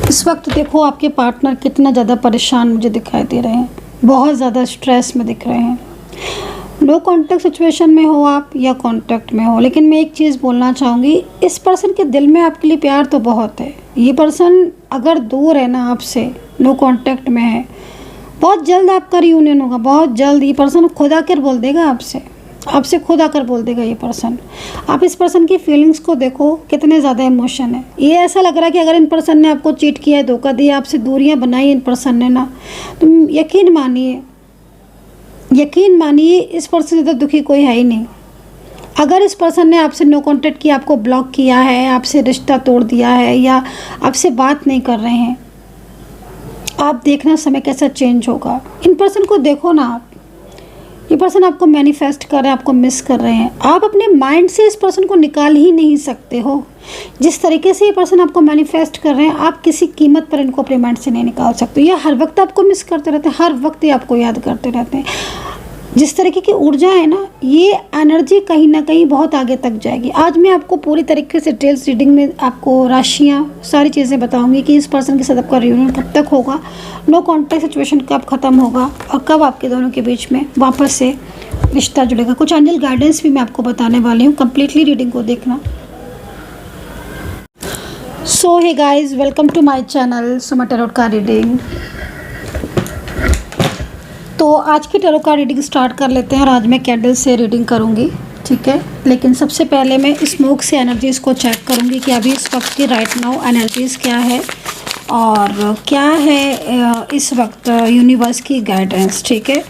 इस वक्त देखो आपके पार्टनर कितना ज़्यादा परेशान मुझे दिखाई दे रहे हैं, बहुत ज़्यादा स्ट्रेस में दिख रहे हैं। नो कांटेक्ट सिचुएशन में हो आप या कांटेक्ट में हो, लेकिन मैं एक चीज़ बोलना चाहूँगी, इस पर्सन के दिल में आपके लिए प्यार तो बहुत है। ये पर्सन अगर दूर है ना आपसे, नो कांटेक्ट में है, बहुत जल्द आपका रियूनियन होगा, बहुत जल्द। ये पर्सन खुद आकर बोल देगा आपसे खुद आकर बोल देगा ये पर्सन। आप इस पर्सन की फीलिंग्स को देखो, कितने ज़्यादा इमोशन है। ये ऐसा लग रहा है कि अगर इन पर्सन ने आपको चीट किया है, धोखा दिया, आपसे दूरियां बनाई इन पर्सन ने ना, तो यकीन मानिए इस पर्सन से तो दुखी कोई है ही नहीं। अगर इस पर्सन ने आपसे नो कॉन्टेक्ट किया, आपको ब्लॉक किया है, आपसे रिश्ता तोड़ दिया है या आपसे बात नहीं कर रहे हैं, आप देखना समय कैसा चेंज होगा। इन पर्सन को देखो ना आप, ये पर्सन आपको मैनिफेस्ट कर रहे हैं, आपको मिस कर रहे हैं। आप अपने माइंड से इस पर्सन को निकाल ही नहीं सकते हो। जिस तरीके से ये पर्सन आपको मैनिफेस्ट कर रहे हैं, आप किसी कीमत पर इनको अपने माइंड से नहीं निकाल सकते। ये हर वक्त आपको मिस करते रहते हैं, हर वक्त ये आपको याद करते रहते हैं। जिस तरीके की ऊर्जा है ना, ये एनर्जी कहीं ना कहीं बहुत आगे तक जाएगी। आज मैं आपको पूरी तरीके से डिटेल्स रीडिंग में आपको राशियाँ, सारी चीज़ें बताऊंगी कि इस पर्सन के साथ आपका रियूनियन कब तक होगा, नो कॉन्टैक्ट सिचुएशन कब ख़त्म होगा और कब आपके दोनों के बीच में वापस से रिश्ता जुड़ेगा। कुछ एंजल गाइडेंस भी मैं आपको बताने वाली हूँ, कम्प्लीटली रीडिंग को देखना। So hey guys, welcome to my channel Suma tarot का रीडिंग। तो आज की टैरो का रीडिंग स्टार्ट कर लेते हैं और आज मैं कैंडल से रीडिंग करूंगी, ठीक है। लेकिन सबसे पहले मैं स्मोक से एनर्जीज़ को चेक करूंगी कि अभी इस वक्त की राइट नाउ एनर्जीज़ क्या है और क्या है इस वक्त यूनिवर्स की गाइडेंस, ठीक है।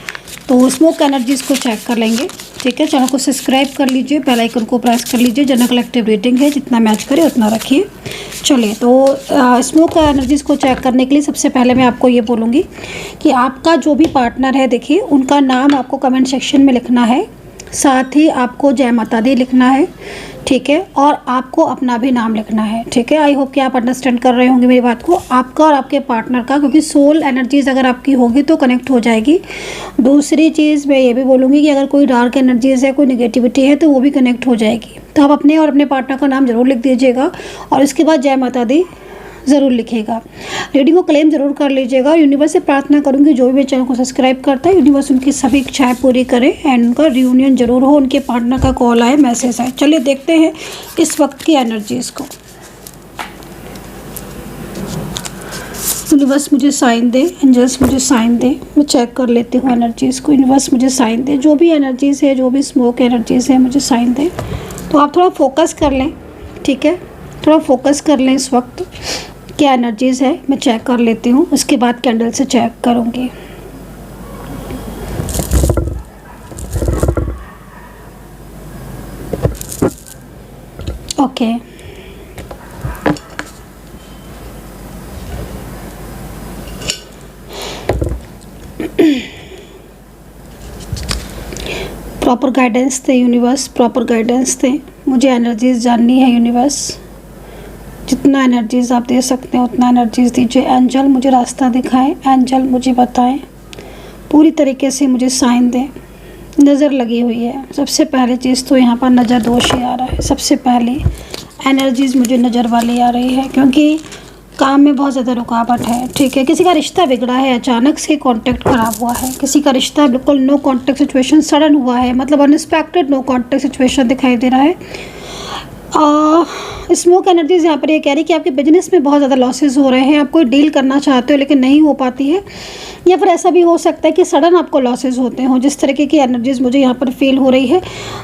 तो स्मोक एनर्जीज़ को चेक कर लेंगे, ठीक है। चैनल को सब्सक्राइब कर लीजिए, बेल आइकन को प्रेस कर लीजिए। जनरल कलेक्टिव रीडिंग है, जितना मैच करे उतना रखिए। चलिए, तो स्मोक एनर्जीज़ को चेक करने के लिए सबसे पहले मैं आपको ये बोलूँगी कि आपका जो भी पार्टनर है, देखिए उनका नाम आपको कमेंट सेक्शन में लिखना है, साथ ही आपको जय माता दी लिखना है, ठीक है। और आपको अपना भी नाम लिखना है, ठीक है। आई होप कि आप अंडरस्टैंड कर रहे होंगे मेरी बात को, आपका और आपके पार्टनर का, क्योंकि सोल एनर्जीज अगर आपकी होगी तो कनेक्ट हो जाएगी। दूसरी चीज़ मैं ये भी बोलूँगी कि अगर कोई डार्क एनर्जीज है, कोई नेगेटिविटी है, तो वो भी कनेक्ट हो जाएगी। तो आप अपने और अपने पार्टनर का नाम ज़रूर लिख दीजिएगा और इसके बाद जय माता दी ज़रूर लिखेगा। रीडिंग को क्लेम ज़रूर कर लीजिएगा। यूनिवर्स से प्रार्थना करूंगी जो भी मेरे चैनल को सब्सक्राइब करता है, यूनिवर्स उनकी सभी इच्छाएं पूरी करे एंड उनका रियूनियन जरूर हो, उनके पार्टनर का कॉल आए, मैसेज आए। चलिए देखते हैं इस वक्त की एनर्जीज़ को। यूनिवर्स मुझे साइन दे, एंजल्स मुझे साइन दे। मैं चेक कर लेती हूँ एनर्जीज़ को। यूनिवर्स मुझे साइन दे, जो भी एनर्जीज़ है, जो भी स्मोक एनर्जीज़ है, मुझे साइन दे। तो आप थोड़ा फोकस कर लें, ठीक है, थोड़ा फोकस कर लें। इस वक्त क्या एनर्जीज़ है मैं चेक कर लेती हूँ, उसके बाद कैंडल से चेक करूँगी। ओके, प्रॉपर गाइडेंस दे यूनिवर्स, प्रॉपर गाइडेंस दे। मुझे एनर्जीज़ जाननी है यूनिवर्स, जितना एनर्जीज़ आप दे सकते हैं उतना एनर्जीज़ दीजिए। एंजल मुझे रास्ता दिखाएं, एंजल मुझे बताएं, पूरी तरीके से मुझे साइन दें। नज़र लगी हुई है, सबसे पहले चीज़ तो यहाँ पर नज़र दोष ही आ रहा है। सबसे पहले एनर्जीज़ मुझे नज़र वाली आ रही है, क्योंकि काम में बहुत ज़्यादा रुकावट है, ठीक है। किसी का रिश्ता बिगड़ा है, अचानक से कॉन्टैक्ट ख़राब हुआ है, किसी का रिश्ता बिल्कुल नो कॉन्टैक्ट सिचुएशन सडन हुआ है, मतलब अनएक्सपेक्टेड नो कॉन्टैक्ट सिचुएशन दिखाई दे रहा है। स्मोक एनर्जीज यहाँ पर ये कह रही है कि आपके बिजनेस में बहुत ज़्यादा लॉसेस हो रहे हैं। आप कोई डील करना चाहते हो लेकिन नहीं हो पाती है, या फिर ऐसा भी हो सकता है कि सडन आपको लॉसेस होते हों। जिस तरीके की एनर्जीज मुझे यहाँ पर फील हो रही है,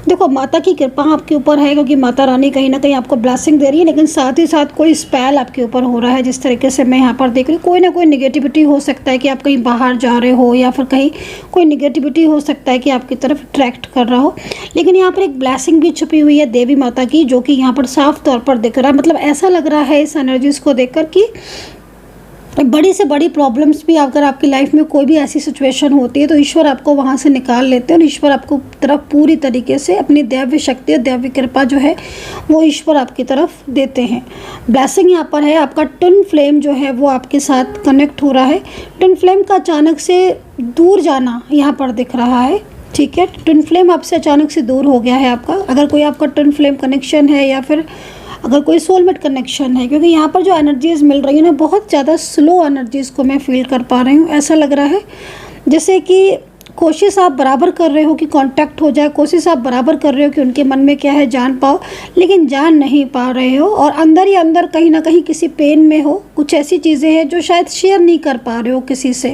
देखो माता की कृपा आपके ऊपर है, क्योंकि माता रानी कहीं ना कहीं आपको ब्लेसिंग दे रही है, लेकिन साथ ही साथ कोई स्पेल आपके ऊपर हो रहा है। जिस तरीके से मैं यहाँ पर देख रही हूँ, कोई ना कोई निगेटिविटी हो सकता है कि आप कहीं बाहर जा रहे हो, या फिर कहीं कोई निगेटिविटी हो सकता है कि आपकी तरफ अट्रैक्ट कर रहा हो। लेकिन यहाँ पर एक ब्लेसिंग भी छुपी हुई है देवी माता की, जो कि यहाँ पर साफ तौर पर दिख रहा है। मतलब ऐसा लग रहा है इस एनर्जीज को देखकर कि बड़ी से बड़ी प्रॉब्लम्स भी अगर आपकी लाइफ में कोई भी ऐसी सिचुएशन होती है तो ईश्वर आपको वहाँ से निकाल लेते हैं और ईश्वर आपको तरफ पूरी तरीके से अपनी दैव्य शक्ति और दैव्य कृपा जो है वो ईश्वर आपकी तरफ देते हैं। ब्लेसिंग यहाँ पर है, आपका ट्विन फ्लेम जो है वो आपके साथ कनेक्ट हो रहा है। ट्विन फ्लेम का अचानक से दूर जाना यहाँ पर दिख रहा है, ठीक है। ट्विन फ्लेम आपसे अचानक से दूर हो गया है आपका। अगर कोई आपका ट्विन फ्लेम कनेक्शन है या फिर अगर कोई सोलमेट कनेक्शन है, क्योंकि यहाँ पर जो एनर्जीज़ मिल रही है ना, बहुत ज़्यादा स्लो एनर्जीज़ को मैं फील कर पा रही हूँ। ऐसा लग रहा है जैसे कि कोशिश आप बराबर कर रहे हो कि कांटेक्ट हो जाए, कोशिश आप बराबर कर रहे हो कि उनके मन में क्या है जान पाओ, लेकिन जान नहीं पा रहे हो, और अंदर ही अंदर कहीं ना कहीं किसी पेन में हो। कुछ ऐसी चीज़ें हैं जो शायद शेयर नहीं कर पा रहे हो किसी से,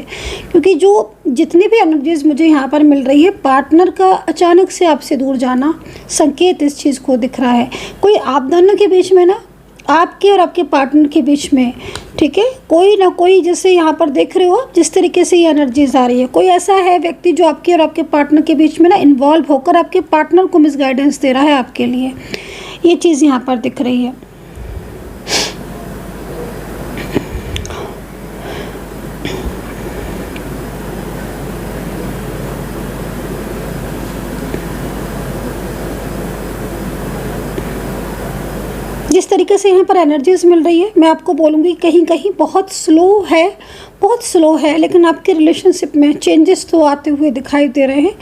क्योंकि जो जितनी भी एनर्जीज़ मुझे यहाँ पर मिल रही है, पार्टनर का अचानक से आपसे दूर जाना संकेत इस चीज़ को दिख रहा है। कोई आप दोनों के बीच में ना, आपके और आपके पार्टनर के बीच में, ठीक है, कोई ना कोई, जैसे यहाँ पर देख रहे हो जिस तरीके से ये एनर्जीज आ रही है, कोई ऐसा है व्यक्ति जो आपके और आपके पार्टनर के बीच में ना इन्वॉल्व होकर आपके पार्टनर को मिसगाइडेंस दे रहा है आपके लिए। ये चीज़ यहाँ पर दिख रही है। जिस तरीके से यहाँ पर एनर्जीज मिल रही है, मैं आपको बोलूँगी कहीं कहीं बहुत स्लो है, बहुत स्लो है, लेकिन आपके रिलेशनशिप में चेंजेस तो आते हुए दिखाई दे रहे हैं।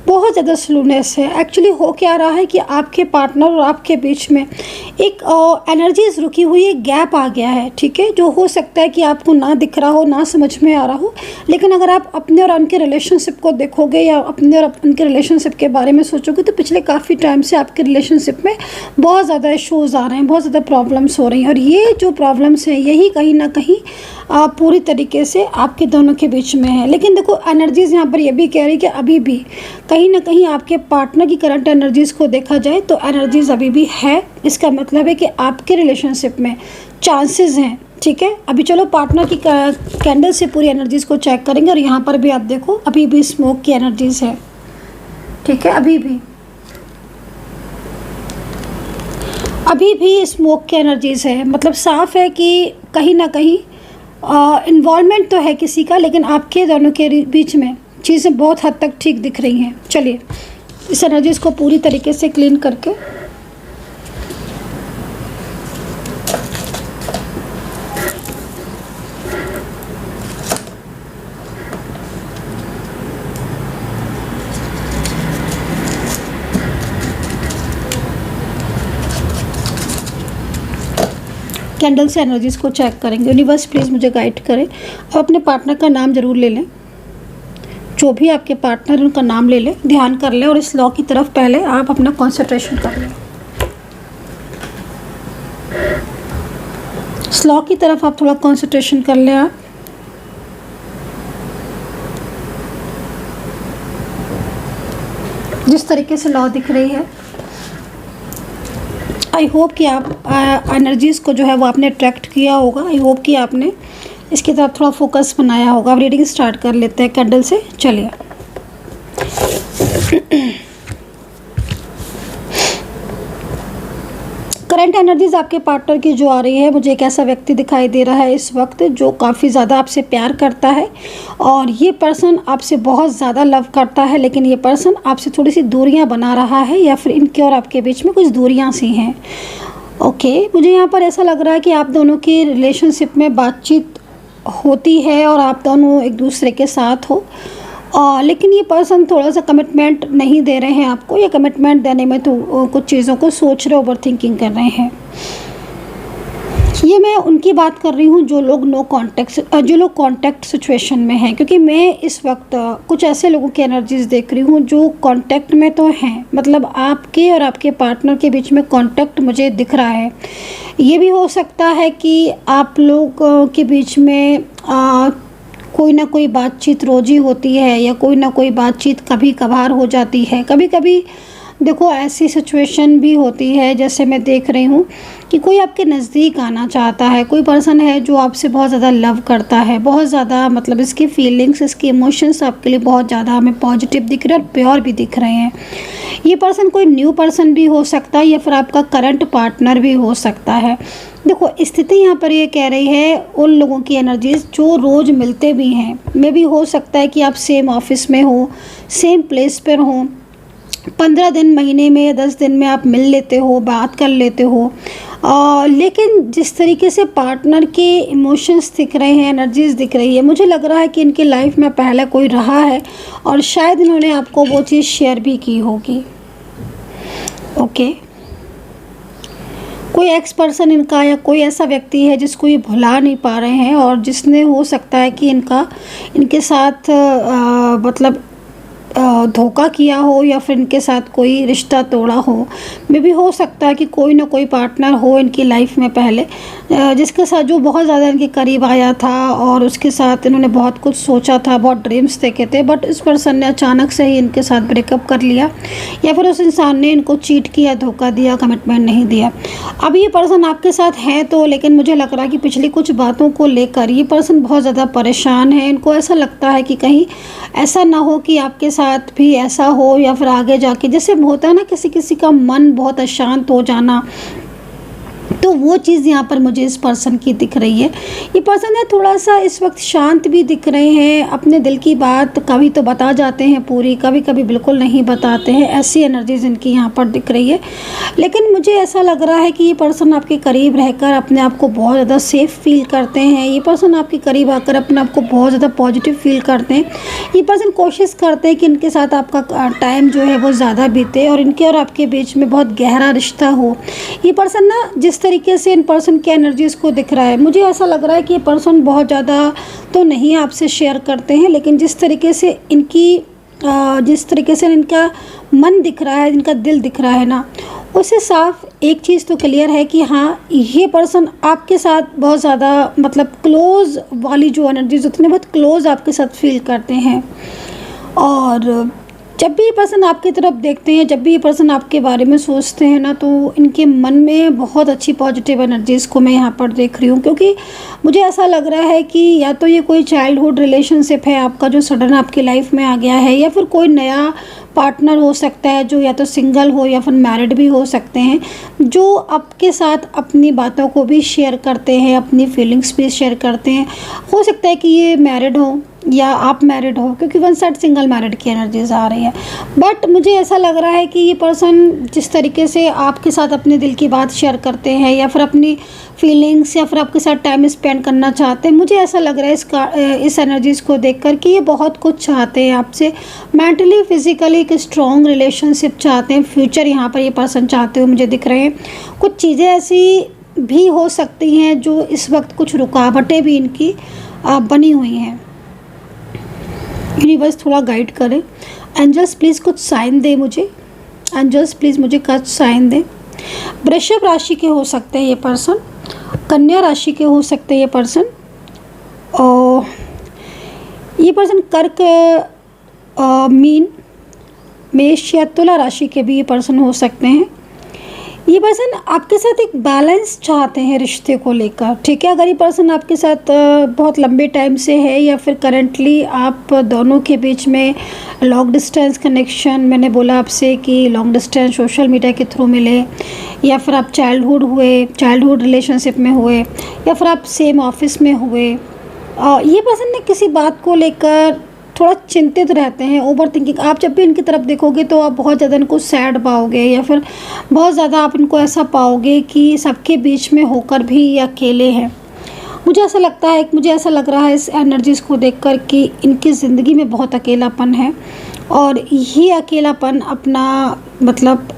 बहुत ज़्यादा स्लोनेस है। एक्चुअली हो क्या रहा है कि आपके पार्टनर और आपके बीच में एक एनर्जीज रुकी हुई एक गैप आ गया है, ठीक है, जो हो सकता है कि आपको ना दिख रहा हो, ना समझ में आ रहा हो, लेकिन अगर आप अपने और उनके रिलेशनशिप को देखोगे या अपने और उनके रिलेशनशिप के बारे में सोचोगे, तो पिछले काफ़ी टाइम से आपके रिलेशनशिप में बहुत ज़्यादा इशूज़ आ रहे हैं, बहुत ज़्यादा प्रॉब्लम्स हो रही हैं, और ये जो प्रॉब्लम्स हैं यही कहीं ना कहीं पूरी तरीके से आपके दोनों के बीच में है। लेकिन देखो एनर्जीज़ यहाँ पर ये भी कह रही है कि अभी भी कहीं ना कहीं आपके पार्टनर की करंट एनर्जीज़ को देखा जाए तो एनर्जीज़ अभी भी है। इसका मतलब है कि आपके रिलेशनशिप में चांसेस हैं, ठीक है। अभी चलो पार्टनर की कैंडल से पूरी एनर्जीज़ को चेक करेंगे, और यहाँ पर भी आप देखो अभी भी स्मोक की एनर्जीज़ है, ठीक है, अभी भी स्मोक की एनर्जीज़ है। मतलब साफ है कि कहीं ना कहीं इन्वॉल्वमेंट तो है किसी का, लेकिन आपके दोनों के बीच में चीज़ें बहुत हद तक ठीक दिख रही हैं। चलिए इस एनर्जीज़ को पूरी तरीके से क्लीन करके कैंडल से एनर्जीज़ को चेक करेंगे। यूनिवर्स प्लीज़ मुझे गाइड करें। अब अपने पार्टनर का नाम ज़रूर ले लें, जो भी आपके पार्टनर है उनका नाम ले लें, ध्यान कर लें, और इस लॉ की तरफ पहले आप अपना कंसंट्रेशन कर लें। इस लॉ की तरफ आप थोड़ा कंसंट्रेशन कर लें। आप जिस तरीके से लॉ दिख रही है, आई होप कि आप एनर्जीज़ को जो है वो आपने अट्रैक्ट किया होगा। आई होप कि आपने इसकी तरफ थोड़ा फोकस बनाया होगा। अब रीडिंग स्टार्ट कर लेते हैं कैंडल से। चलिए करंट एनर्जीज आपके पार्टनर की जो आ रही है, मुझे एक ऐसा व्यक्ति दिखाई दे रहा है इस वक्त जो काफ़ी ज़्यादा आपसे प्यार करता है, और ये पर्सन आपसे बहुत ज़्यादा लव करता है, लेकिन ये पर्सन आपसे थोड़ी सी दूरियां बना रहा है, या फिर इनके और आपके बीच में कुछ दूरियां सी हैं। ओके, मुझे यहाँ पर ऐसा लग रहा है कि आप दोनों की रिलेशनशिप में बातचीत होती है और आप दोनों एक दूसरे के साथ हो, लेकिन ये पर्सन थोड़ा सा कमिटमेंट नहीं दे रहे हैं आपको, या कमिटमेंट देने में तो कुछ चीज़ों को सोच रहे, ओवर थिंकिंग कर रहे हैं। ये मैं उनकी बात कर रही हूँ जो लोग जो लोग कांटेक्ट सिचुएशन में हैं, क्योंकि मैं इस वक्त कुछ ऐसे लोगों की एनर्जीज देख रही हूँ जो कांटेक्ट में तो हैं, मतलब आपके और आपके पार्टनर के बीच में कांटेक्ट मुझे दिख रहा है। ये भी हो सकता है कि आप लोग के बीच में कोई ना कोई बातचीत रोज़ी होती है, या कोई ना कोई बातचीत कभी कभार हो जाती है। कभी कभी देखो ऐसी सिचुएशन भी होती है, जैसे मैं देख रही हूँ कि कोई आपके नज़दीक आना चाहता है, कोई पर्सन है जो आपसे बहुत ज़्यादा लव करता है, बहुत ज़्यादा, मतलब इसकी फीलिंग्स, इसके इमोशंस आपके लिए बहुत ज़्यादा हमें पॉजिटिव दिख रहे हैं और प्योर भी दिख रहे हैं। ये पर्सन कोई न्यू पर्सन भी हो सकता है, या फिर आपका करंट पार्टनर भी हो सकता है। देखो स्थिति यहाँ पर ये कह रही है उन लोगों की एनर्जीज जो रोज़ मिलते भी हैं। मे भी हो सकता है कि आप सेम ऑफिस में हो, सेम प्लेस पर हो, 15 दिन, महीने में या 10 दिन में आप मिल लेते हो, बात कर लेते हो, लेकिन जिस तरीके से पार्टनर के इमोशंस दिख रहे हैं, एनर्जीज दिख रही है, मुझे लग रहा है कि इनकी लाइफ में पहले कोई रहा है और शायद इन्होंने आपको वो चीज़ शेयर भी की होगी। ओके, कोई एक्स पर्सन इनका या कोई ऐसा व्यक्ति है जिसको ये भुला नहीं पा रहे हैं और जिसने हो सकता है कि इनके साथ मतलब धोखा किया हो या फिर इनके साथ कोई रिश्ता तोड़ा हो। मे भी हो सकता है कि कोई ना कोई पार्टनर हो इनकी लाइफ में पहले, जिसके साथ जो बहुत ज़्यादा इनके करीब आया था और उसके साथ इन्होंने बहुत कुछ सोचा था, बहुत ड्रीम्स देखे थे, बट इस पर्सन ने अचानक से ही इनके साथ ब्रेकअप कर लिया या फिर उस इंसान ने इनको चीट किया, धोखा दिया, कमिटमेंट नहीं दिया। अब ये पर्सन आपके साथ है तो, लेकिन मुझे लग रहा है कि पिछली कुछ बातों को लेकर ये पर्सन बहुत ज़्यादा परेशान है। इनको ऐसा लगता है कि कहीं ऐसा ना हो कि आपके साथ भी ऐसा हो या फिर आगे जाके, जैसे होता है ना किसी किसी का मन बहुत अशांत हो जाना, तो वो चीज़ यहाँ पर मुझे इस पर्सन की दिख रही है। ये पर्सन है थोड़ा सा इस वक्त शांत भी दिख रहे हैं, अपने दिल की बात कभी तो बता जाते हैं पूरी, कभी कभी बिल्कुल नहीं बताते हैं, ऐसी एनर्जीज इनकी यहाँ पर दिख रही है। लेकिन मुझे ऐसा लग रहा है कि ये पर्सन आपके करीब रहकर अपने आप को बहुत ज़्यादा सेफ फील करते हैं। ये पर्सन आपके करीब आकर अपने आप को बहुत ज़्यादा पॉजिटिव फील करते हैं। ये पर्सन कोशिश करते हैं कि इनके साथ आपका टाइम जो है वो ज़्यादा बीते और इनके और आपके बीच में बहुत गहरा रिश्ता हो। ये पर्सन ना जिस तरीके से इन पर्सन की एनर्जीज़ को दिख रहा है, मुझे ऐसा लग रहा है कि ये पर्सन बहुत ज़्यादा तो नहीं आपसे शेयर करते हैं, लेकिन जिस तरीके से इनका मन दिख रहा है, इनका दिल दिख रहा है ना, उससे साफ एक चीज़ तो क्लियर है कि हाँ, ये पर्सन आपके साथ बहुत ज़्यादा मतलब क्लोज़ वाली जो एनर्जीज होती हैं, बहुत क्लोज़ आपके साथ फील करते हैं। और जब भी ये पर्सन आपकी तरफ देखते हैं, जब भी ये पर्सन आपके बारे में सोचते हैं ना, तो इनके मन में बहुत अच्छी पॉजिटिव एनर्जीज़ को मैं यहाँ पर देख रही हूँ। क्योंकि मुझे ऐसा लग रहा है कि या तो ये कोई चाइल्डहुड रिलेशनशिप है आपका जो सडन आपकी लाइफ में आ गया है, या फिर कोई नया पार्टनर हो सकता है जो या तो सिंगल हो या फिर मैरिड भी हो सकते हैं, जो आपके साथ अपनी बातों को भी शेयर करते हैं, अपनी फीलिंग्स भी शेयर करते हैं। हो सकता है कि ये मैरिड हो या आप मैरिड हो, क्योंकि वन साइड सिंगल मैरिड की एनर्जीज आ रही है। बट मुझे ऐसा लग रहा है कि ये पर्सन जिस तरीके से आपके साथ अपने दिल की बात शेयर करते हैं या फिर अपनी फीलिंग्स या फिर आपके साथ टाइम स्पेंड करना चाहते हैं, मुझे ऐसा लग रहा है इस एनर्जीज़ को देखकर कि ये बहुत कुछ चाहते हैं आपसे, मेंटली फिजिकली एक स्ट्रॉन्ग रिलेशनशिप चाहते हैं। फ्यूचर यहाँ पर ये पर्सन चाहते हुए मुझे दिख रहे हैं। कुछ चीज़ें ऐसी भी हो सकती हैं जो इस वक्त कुछ रुकावटें भी इनकी बनी हुई हैं। यूनिवर्स थोड़ा गाइड करें। एंजल्स प्लीज़ कुछ साइन दें मुझे, एंजल्स प्लीज़ मुझे कुछ साइन दें। वृषभ राशि के हो सकते हैं ये पर्सन, कन्या राशि के हो सकते हैं ये पर्सन, और ये पर्सन कर्क, मीन, मेष या तुला राशि के भी ये पर्सन हो सकते हैं। ये पर्सन आपके साथ एक बैलेंस चाहते हैं रिश्ते को लेकर, ठीक है। अगर ये पर्सन आपके साथ बहुत लंबे टाइम से है या फिर करंटली आप दोनों के बीच में लॉन्ग डिस्टेंस कनेक्शन, मैंने बोला आपसे कि लॉन्ग डिस्टेंस सोशल मीडिया के थ्रू मिले, या फिर आप चाइल्डहुड रिलेशनशिप में हुए, या फिर आप सेम ऑफिस में हुए, ये पर्सन ने किसी बात को लेकर थोड़ा चिंतित रहते हैं, ओवर थिंकिंग। आप जब भी इनकी तरफ देखोगे तो आप बहुत ज़्यादा इनको सैड पाओगे, या फिर बहुत ज़्यादा आप इनको ऐसा पाओगे कि सबके बीच में होकर भी ये अकेले हैं। मुझे ऐसा लग रहा है इस एनर्जीज़ को देखकर कि इनकी ज़िंदगी में बहुत अकेलापन है, और ये अकेलापन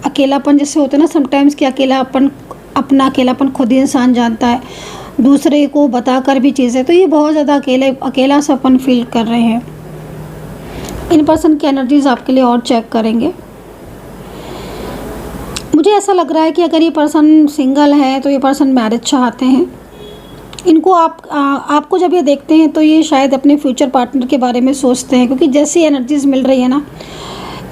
अकेलापन जैसे होता है ना समटाइम्स कि अपना अकेलापन खुद ही इंसान जानता है, दूसरे को बताकर भी चीज़ें, तो ये बहुत ज़्यादा अकेला सापन फील कर रहे हैं। इन पर्सन की एनर्जीज आपके लिए और चेक करेंगे। मुझे ऐसा लग रहा है कि अगर ये पर्सन सिंगल है तो ये पर्सन मैरिज चाहते हैं। इनको आपको जब ये देखते हैं तो ये शायद अपने फ्यूचर पार्टनर के बारे में सोचते हैं, क्योंकि जैसी एनर्जीज मिल रही है ना,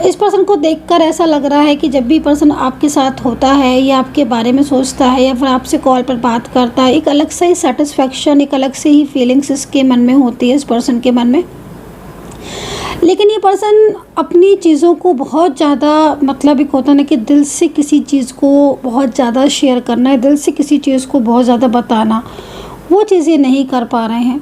इस पर्सन को देखकर ऐसा लग रहा है कि जब भी पर्सन आपके साथ होता है या आपके बारे में सोचता है या फिर आपसे कॉल पर बात करता है, एक अलग से ही सेटिस्फैक्शन, एक अलग से ही फीलिंग्स इसके मन में होती है, इस पर्सन के मन में। लेकिन ये पर्सन अपनी चीज़ों को बहुत ज़्यादा एक होता है ना कि दिल से किसी चीज़ को बहुत ज़्यादा शेयर करना है, दिल से किसी चीज़ को बहुत ज़्यादा बताना, वो चीज़ें नहीं कर पा रहे हैं।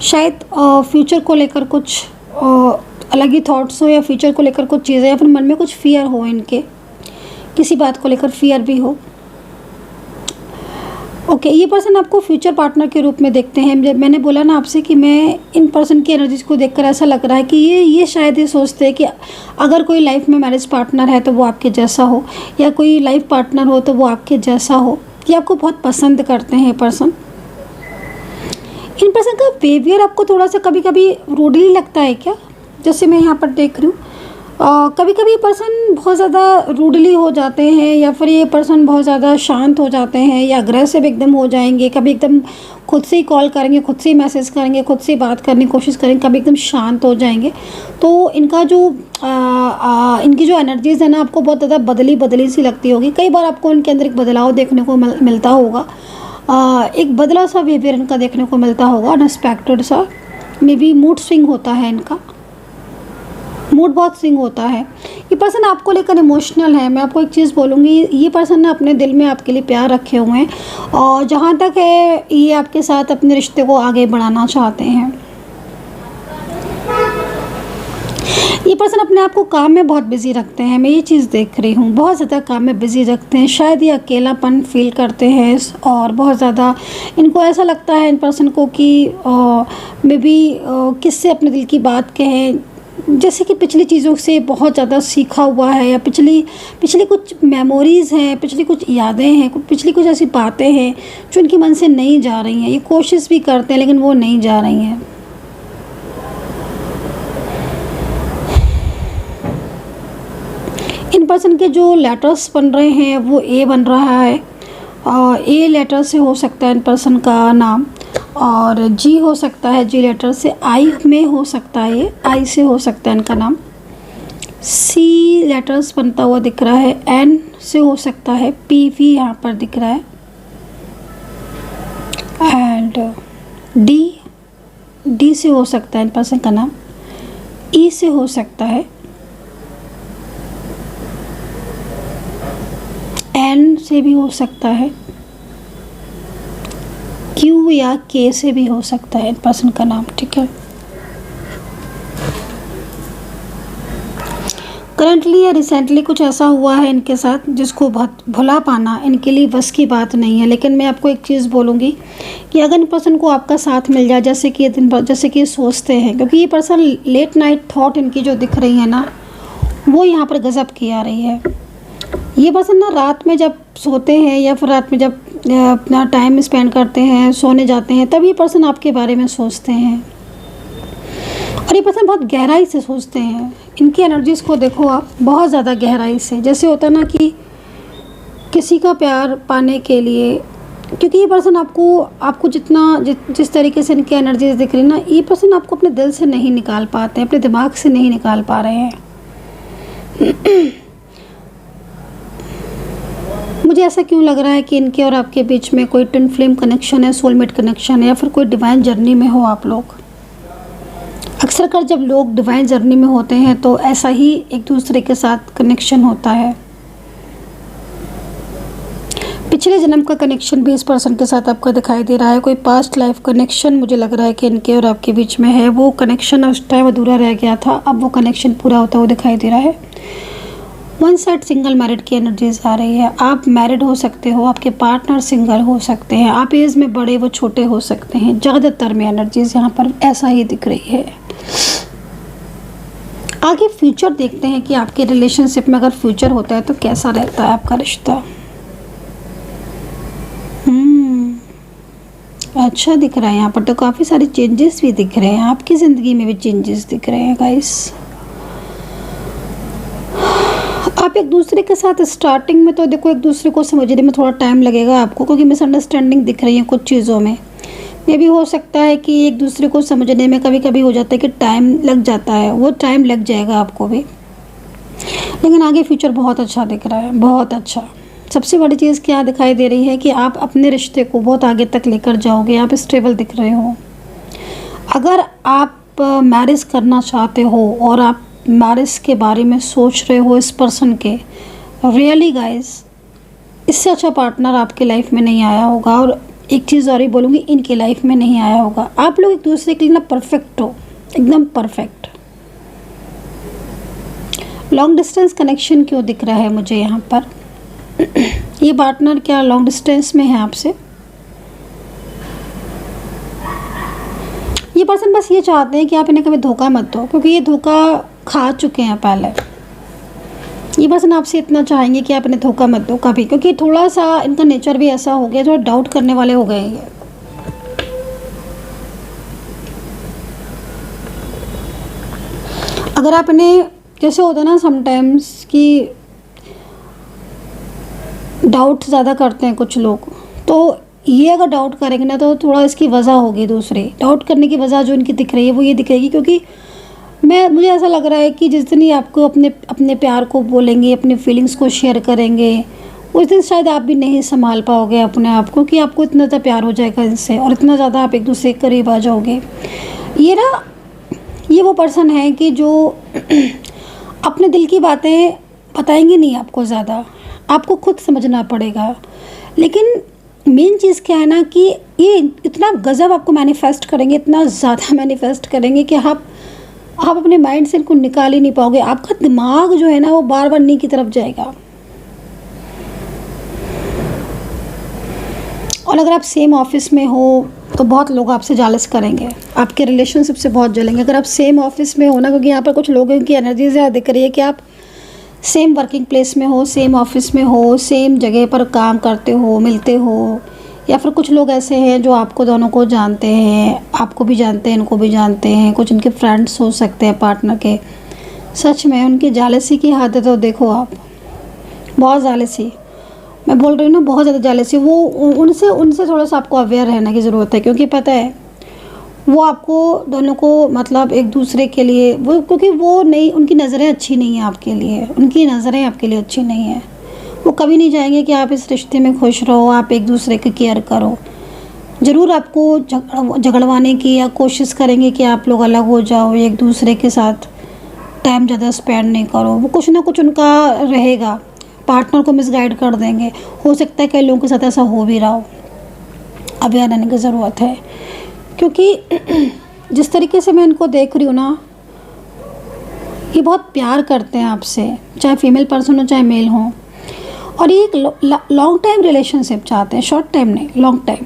शायद फ्यूचर को लेकर कुछ अलग ही थॉट्स हो, या फ्यूचर को लेकर कुछ चीज़ें, या फिर मन में कुछ फियर हो, इनके किसी बात को लेकर फियर भी हो। ओके, ये पर्सन आपको फ्यूचर पार्टनर के रूप में देखते हैं। जब मैंने बोला ना आपसे कि मैं इन पर्सन की एनर्जीज को देखकर ऐसा लग रहा है कि ये शायद ये सोचते हैं कि अगर कोई लाइफ में मैरिज पार्टनर है तो वो आपके जैसा हो, या कोई लाइफ पार्टनर हो तो वो आपके जैसा हो। ये आपको बहुत पसंद करते हैं ये पर्सन। इन पर्सन का बिहेवियर आपको थोड़ा सा कभी कभी रूडली लगता है क्या, जैसे मैं यहाँ पर देख रही हूँ। कभी कभी पर्सन बहुत ज़्यादा रूडली हो जाते हैं, या फिर ये पर्सन बहुत ज़्यादा शांत हो जाते हैं, या अग्रेसिव एकदम हो जाएंगे। कभी एकदम खुद से ही कॉल करेंगे, खुद से ही मैसेज करेंगे, खुद से ही बात करने की कोशिश करेंगे, कभी एकदम शांत हो जाएंगे। तो इनका जो इनकी जो एनर्जीज़ है ना, आपको बहुत ज़्यादा बदली बदली सी लगती होगी। कई बार आपको इनके अंदर एक बदलाव देखने को मिलता होगा, एक बदला सा बिहेवियर इनका देखने को मिलता होगा, अनएक्सपेक्टेड सा। मे बी मूड स्विंग होता है इनका, मूड बहुत स्विंग होता है। ये पर्सन आपको लेकर इमोशनल है। मैं आपको एक चीज़ बोलूँगी, ये पर्सन ने अपने दिल में आपके लिए प्यार रखे हुए हैं, और जहाँ तक है ये आपके साथ अपने रिश्ते को आगे बढ़ाना चाहते हैं। ये पर्सन अपने आप को काम में बहुत बिजी रखते हैं, मैं ये चीज़ देख रही हूँ। बहुत ज़्यादा काम में बिजी रखते हैं, शायद ये अकेलापन फील करते हैं, और बहुत ज़्यादा इनको ऐसा लगता है इन पर्सन को कि मे बी किससे अपने दिल की बात कहें। जैसे कि पिछली चीज़ों से बहुत ज़्यादा सीखा हुआ है, या पिछली कुछ मेमोरीज़ हैं, पिछली कुछ यादें हैं, पिछली कुछ ऐसी बातें हैं जो इनके मन से नहीं जा रही हैं। ये कोशिश भी करते हैं लेकिन वो नहीं जा रही हैं। इन पर्सन के जो लेटर्स बन रहे हैं वो ए बन रहा है, ए लेटर से हो सकता है इन पर्सन का नाम, और जी हो सकता है, जी लेटर से। आई में हो सकता है, ये आई से हो सकता है इनका नाम। सी लेटर्स बनता हुआ दिख रहा है, एन से हो सकता है, पी भी यहाँ पर दिख रहा है, एंड डी से हो सकता है इन पर्सन का नाम। ई से हो सकता है, एन से भी हो सकता है, क्यू या के से भी हो सकता है पर्सन का नाम। ठीक है, करंटली या रिसेंटली कुछ ऐसा हुआ है इनके साथ जिसको बहुत भुला पाना इनके लिए बस की बात नहीं है। लेकिन मैं आपको एक चीज़ बोलूँगी कि अगर इन पर्सन को आपका साथ मिल जाए, जैसे कि ये सोचते हैं, क्योंकि ये पर्सन लेट नाइट थॉट इनकी जो दिख रही है ना, वो यहाँ पर गज़ब की आ रही है। ये पर्सन ना रात में जब सोते हैं, या फिर रात में जब अपना टाइम स्पेंड करते हैं, सोने जाते हैं, तब ये पर्सन आपके बारे में सोचते हैं, और ये पर्सन बहुत गहराई से सोचते हैं। इनकी एनर्जीज़ को देखो आप, बहुत ज़्यादा गहराई से। जैसे होता ना कि किसी का प्यार पाने के लिए, क्योंकि ये पर्सन आपको जिस तरीके से इनकी एनर्जीज दिख रही ना, ये पर्सन आपको अपने दिल से नहीं निकाल पाते हैं, अपने दिमाग से नहीं निकाल पा रहे हैं। मुझे ऐसा क्यों लग रहा है कि इनके और आपके बीच में कोई ट्विन फ्लेम कनेक्शन है, सोलमेट कनेक्शन है, या फिर कोई डिवाइन जर्नी में हो आप लोग। अक्सर कर जब लोग डिवाइन जर्नी में होते हैं तो ऐसा ही एक दूसरे के साथ कनेक्शन होता है। पिछले जन्म का कनेक्शन भी इस पर्सन के साथ आपका दिखाई दे रहा है। कोई पास्ट लाइफ कनेक्शन मुझे लग रहा है कि इनके और आपके बीच में है। वो कनेक्शन उस टाइम अधूरा रह गया था, अब वो कनेक्शन पूरा होता हुआ दिखाई दे रहा है। वन साइड सिंगल मैरिड की एनर्जीज आ रही है। आप मैरिड हो सकते हो, आपके पार्टनर सिंगल हो सकते हैं, आप एज में बड़े वो छोटे हो सकते हैं। ज़्यादातर में एनर्जीज यहाँ पर ऐसा ही दिख रही है। आगे फ्यूचर देखते हैं कि आपके रिलेशनशिप में अगर फ्यूचर होता है तो कैसा रहता है आपका रिश्ता। अच्छा दिख रहा है यहाँ पर तो, काफ़ी सारे चेंजेस भी दिख रहे हैं, आपकी ज़िंदगी में भी चेंजेस दिख रहे हैं गाइस। आप एक दूसरे के साथ स्टार्टिंग में तो देखो एक दूसरे को समझने में थोड़ा टाइम लगेगा आपको, क्योंकि मिसअंडरस्टैंडिंग दिख रही है कुछ चीज़ों में। ये भी हो सकता है कि एक दूसरे को समझने में कभी कभी हो जाता है कि टाइम लग जाता है, वो टाइम लग जाएगा आपको भी। लेकिन आगे फ्यूचर बहुत अच्छा दिख रहा है, बहुत अच्छा। सबसे बड़ी चीज़ क्या दिखाई दे रही है कि आप अपने रिश्ते को बहुत आगे तक लेकर जाओगे, आप स्टेबल दिख रहे हो। अगर आप मैरिज करना चाहते हो और आप मैरिज के बारे में सोच रहे हो इस पर्सन के, रियली गाइस इससे अच्छा पार्टनर आपके लाइफ में नहीं आया होगा। और एक चीज़ और ही बोलूँगी, इनके लाइफ में नहीं आया होगा। आप लोग एक दूसरे के लिए ना परफेक्ट हो, एकदम परफेक्ट। लॉन्ग डिस्टेंस कनेक्शन क्यों दिख रहा है मुझे यहाँ पर? ये पार्टनर क्या लॉन्ग डिस्टेंस में है आपसे? ये पर्सन बस ये चाहते हैं कि आप इन्हें कभी धोखा मत दो, क्योंकि ये धोखा खा चुके हैं पहले। ये पर्सन आपसे इतना चाहेंगे कि आप इन्हें धोखा मत दो कभी, क्योंकि थोड़ा सा इनका नेचर भी ऐसा हो गया, थोड़ा डाउट करने वाले हो गए ये। अगर आप इन्हें, जैसे होता है ना समटाइम्स कि डाउट ज़्यादा करते हैं कुछ लोग, तो ये अगर डाउट करेंगे ना तो थोड़ा इसकी वजह होगी दूसरी। डाउट करने की वजह जो इनकी दिख रही है वो ये दिखेगी, क्योंकि मुझे ऐसा लग रहा है कि जिस दिन ये आपको अपने प्यार को बोलेंगे, अपनी फीलिंग्स को शेयर करेंगे, उस दिन शायद आप भी नहीं संभाल पाओगे अपने आप को, कि आपको इतना ज़्यादा प्यार हो जाएगा इनसे और इतना ज़्यादा आप एक दूसरे के करीब आ जाओगे। ये वो पर्सन है कि जो अपने दिल की बातें बताएंगे नहीं आपको ज़्यादा, आपको खुद समझना पड़ेगा। लेकिन मेन चीज़ क्या है ना कि ये इतना गज़ब आपको मैनिफेस्ट करेंगे, इतना ज़्यादा मैनिफेस्ट करेंगे कि आप अपने माइंड से इनको निकाल ही नहीं पाओगे। आपका दिमाग जो है ना वो बार बार नी की तरफ जाएगा। और अगर आप सेम ऑफिस में हो तो बहुत लोग आपसे जालस करेंगे, आपके रिलेशनशिप से बहुत जलेंगे। अगर आप सेम ऑफिस में हो ना, क्योंकि यहाँ पर कुछ लोगों की एनर्जी ज़्यादा दिख रही है कि आप सेम वर्किंग प्लेस में हो, सेम ऑफिस में हो, सेम जगह पर काम करते हो, मिलते हो, या फिर कुछ लोग ऐसे हैं जो आपको दोनों को जानते हैं, आपको भी जानते हैं, इनको भी जानते हैं, कुछ इनके फ्रेंड्स हो सकते हैं पार्टनर के। सच में उनकी जालसी की हद तो देखो आप, बहुत जालसी, मैं बोल रही हूँ ना, बहुत ज़्यादा जालसी। वो उनसे थोड़ा सा आपको अवेयर रहने की ज़रूरत है, क्योंकि पता है वो आपको दोनों को मतलब एक दूसरे के लिए वो, क्योंकि वो नहीं, उनकी नज़रें अच्छी नहीं हैं आपके लिए, उनकी नज़रें आपके लिए अच्छी नहीं हैं। वो कभी नहीं चाहेंगे कि आप इस रिश्ते में खुश रहो, आप एक दूसरे की केयर करो। ज़रूर आपको झगड़वाने की या कोशिश करेंगे कि आप लोग अलग हो जाओ, एक दूसरे के साथ टाइम ज़्यादा स्पेंड नहीं करो। वो कुछ ना कुछ उनका रहेगा, पार्टनर को मिसगाइड कर देंगे। हो सकता है कई लोगों के साथ ऐसा हो भी रहा हो, अवेयर रहने की ज़रूरत है। क्योंकि जिस तरीके से मैं इनको देख रही हूँ ना, ये बहुत प्यार करते हैं आपसे, चाहे फीमेल पर्सन हो चाहे मेल हो। और ये एक लॉन्ग टाइम रिलेशनशिप चाहते हैं, शॉर्ट टाइम नहीं, लॉन्ग टाइम,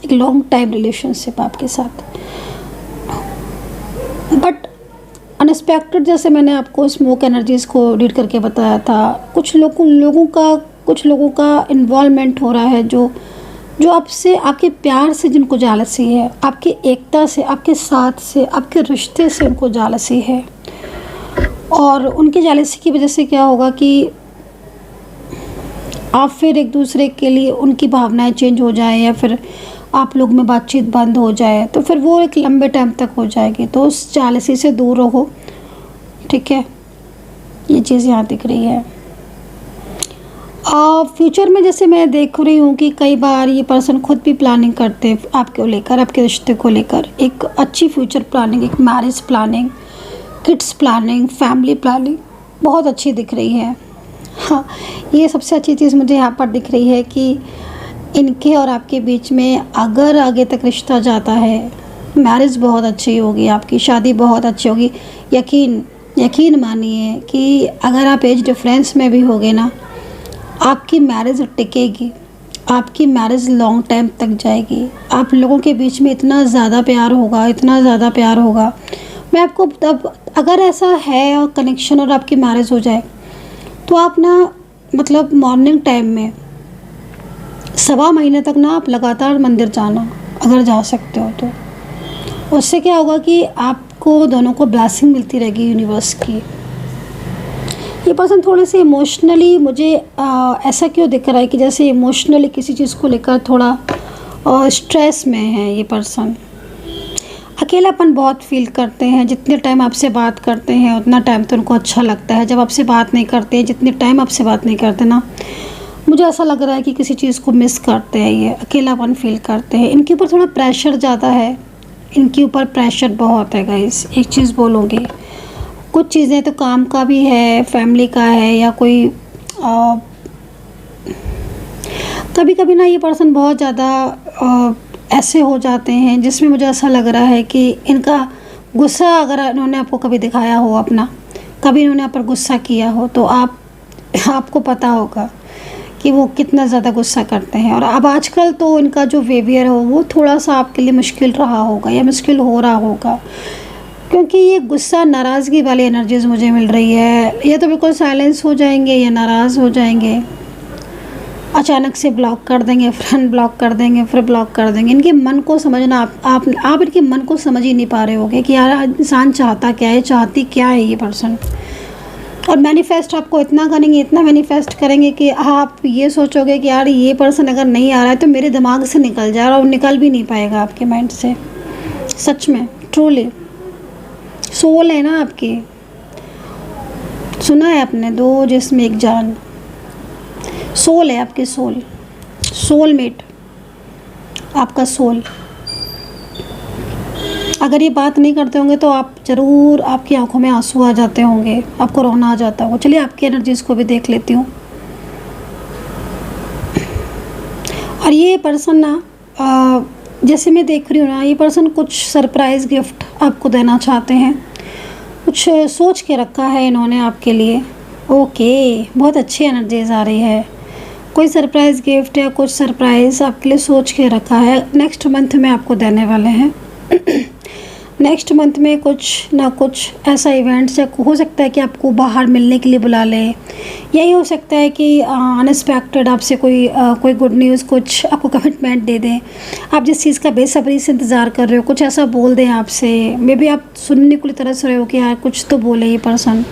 एक लॉन्ग टाइम रिलेशनशिप आपके साथ। बट अनएक्सपेक्टेड, जैसे मैंने आपको स्मोक एनर्जीज़ को रीड करके बताया था, कुछ लोगों का इन्वॉल्वमेंट हो रहा है जो आपसे, आपके प्यार से जिनको जालसी है, आपकी एकता से, आपके साथ से, आपके रिश्ते से उनको जालसी है। और उनकी जालसी की वजह से क्या होगा कि आप फिर एक दूसरे के लिए, उनकी भावनाएं चेंज हो जाए या फिर आप लोग में बातचीत बंद हो जाए, तो फिर वो एक लंबे टाइम तक हो जाएगी। तो उस जालसी से दूर रहो, ठीक है। ये चीज़ यहाँ दिख रही है। फ्यूचर में जैसे मैं देख रही हूँ कि कई बार ये पर्सन खुद भी प्लानिंग करते हैं आपको लेकर, आपके रिश्ते को लेकर, एक अच्छी फ्यूचर प्लानिंग, एक marriage planning, kids planning, family planning बहुत अच्छी दिख रही है। हाँ, ये सबसे अच्छी चीज़ मुझे यहाँ पर दिख रही है कि इनके और आपके बीच में अगर आगे तक रिश्ता जाता है, मैरिज बहुत अच्छी होगी, आपकी शादी बहुत अच्छी होगी। यकीन मानिए कि अगर आप एज डिफरेंस में भी होगे ना, आपकी मैरिज टिकेगी, आपकी मैरिज लॉन्ग टाइम तक जाएगी। आप लोगों के बीच में इतना ज़्यादा प्यार होगा, इतना ज़्यादा प्यार होगा। मैं आपको तब, अगर ऐसा है और कनेक्शन और आपकी मैरिज हो जाए, तो आप ना मतलब मॉर्निंग टाइम में 1.25 महीने तक ना आप लगातार मंदिर जाना, अगर जा सकते हो तो। उससे क्या होगा कि आपको दोनों को ब्लेसिंग मिलती रहेगी यूनिवर्स की। ये पर्सन थोड़े से इमोशनली, मुझे ऐसा क्यों दिख रहा है कि जैसे इमोशनली किसी चीज़ को लेकर थोड़ा स्ट्रेस में है ये पर्सन। अकेलापन बहुत फील करते हैं। जितने टाइम आपसे बात करते हैं उतना टाइम तो उनको अच्छा लगता है। जब आपसे बात नहीं करते हैं, जितने टाइम आपसे बात नहीं करते ना, मुझे ऐसा लग रहा है कि किसी चीज़ को मिस करते हैं, ये अकेलापन फील करते हैं। इनके ऊपर थोड़ा प्रेशर ज़्यादा है, इनके ऊपर प्रेशर बहुत है गाइस। एक चीज़ बोलूँगी, कुछ चीज़ें तो काम का भी है, फैमिली का है, या कोई कभी कभी ना ये पर्सन बहुत ज़्यादा ऐसे हो जाते हैं जिसमें मुझे ऐसा लग रहा है कि इनका गुस्सा, अगर इन्होंने आपको कभी दिखाया हो अपना, कभी इन्होंने आप पर गुस्सा किया हो, तो आपको पता होगा कि वो कितना ज़्यादा गुस्सा करते हैं। और अब आजकल तो इनका जो बिहेवियर हो वो थोड़ा सा आपके लिए मुश्किल रहा होगा या मुश्किल हो रहा होगा। क्योंकि ये गुस्सा नाराज़गी वाली एनर्जीज मुझे मिल रही है। ये तो बिल्कुल साइलेंस हो जाएंगे, या नाराज़ हो जाएंगे, अचानक से ब्लॉक कर देंगे, फिर अनब्लॉक कर देंगे, फिर ब्लॉक कर देंगे। इनके मन को समझना आप इनके मन को समझ ही नहीं पा रहे होगे कि यार इंसान चाहता क्या है, चाहती क्या है ये पर्सन। और मैनिफेस्ट आपको इतना करेंगे, इतना मैनिफेस्ट करेंगे कि आप ये सोचोगे कि यार ये पर्सन अगर नहीं आ रहा है तो मेरे दिमाग से निकल जाए, और निकल भी नहीं पाएगा आपके माइंड से। सच में, ट्रूली सोल है ना आपकी। सुना है आपने, दो जिस्म एक जान। सोल है आपकी, सोलमेट, आपका सोल। अगर ये बात नहीं करते होंगे तो आप ज़रूर, आपकी आंखों में आंसू आ जाते होंगे, आपको रोना आ जाता होगा। चलिए आपकी एनर्जीज़ को भी देख लेती हूँ। और ये पर्सन ना, जैसे मैं देख रही हूँ ना, ये पर्सन कुछ सरप्राइज़ गिफ्ट आपको देना चाहते हैं। कुछ सोच के रखा है इन्होंने आपके लिए। ओके, बहुत अच्छी एनर्जीज आ रही है। कोई सरप्राइज़ गिफ्ट या कुछ सरप्राइज़ आपके लिए सोच के रखा है, नेक्स्ट मंथ में आपको देने वाले हैं। नेक्स्ट मंथ में कुछ ना कुछ ऐसा इवेंट्स, या हो सकता है कि आपको बाहर मिलने के लिए बुला ले। यही हो सकता है कि अनएक्सपेक्टेड आपसे कोई गुड न्यूज़, कुछ आपको कमिटमेंट दे दें। आप जिस चीज़ का बेसब्री से इंतज़ार कर रहे हो, कुछ ऐसा बोल दें आपसे। मे बी आप सुनने को तरस रहे हो कि यार कुछ तो बोले ये पर्सन।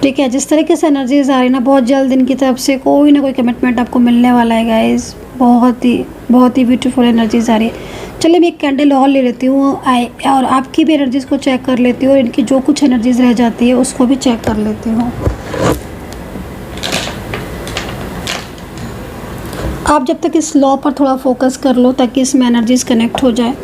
ठीक है, जिस तरीके से एनर्जीज आ रही ना, बहुत जल्द इनकी तरफ से कोई ना कोई कमिटमेंट आपको मिलने वाला है गाइस। बहुत ही ब्यूटीफुल एनर्जीज आ रही है। चलिए मैं एक कैंडल और ले लेती हूँ, और आपकी भी एनर्जीज़ को चेक कर लेती हूँ, और इनकी जो कुछ एनर्जीज़ रह जाती है उसको भी चेक कर लेती हूँ। आप जब तक इस लॉ पर थोड़ा फोकस कर लो ताकि इसमें एनर्जीज़ कनेक्ट हो जाए।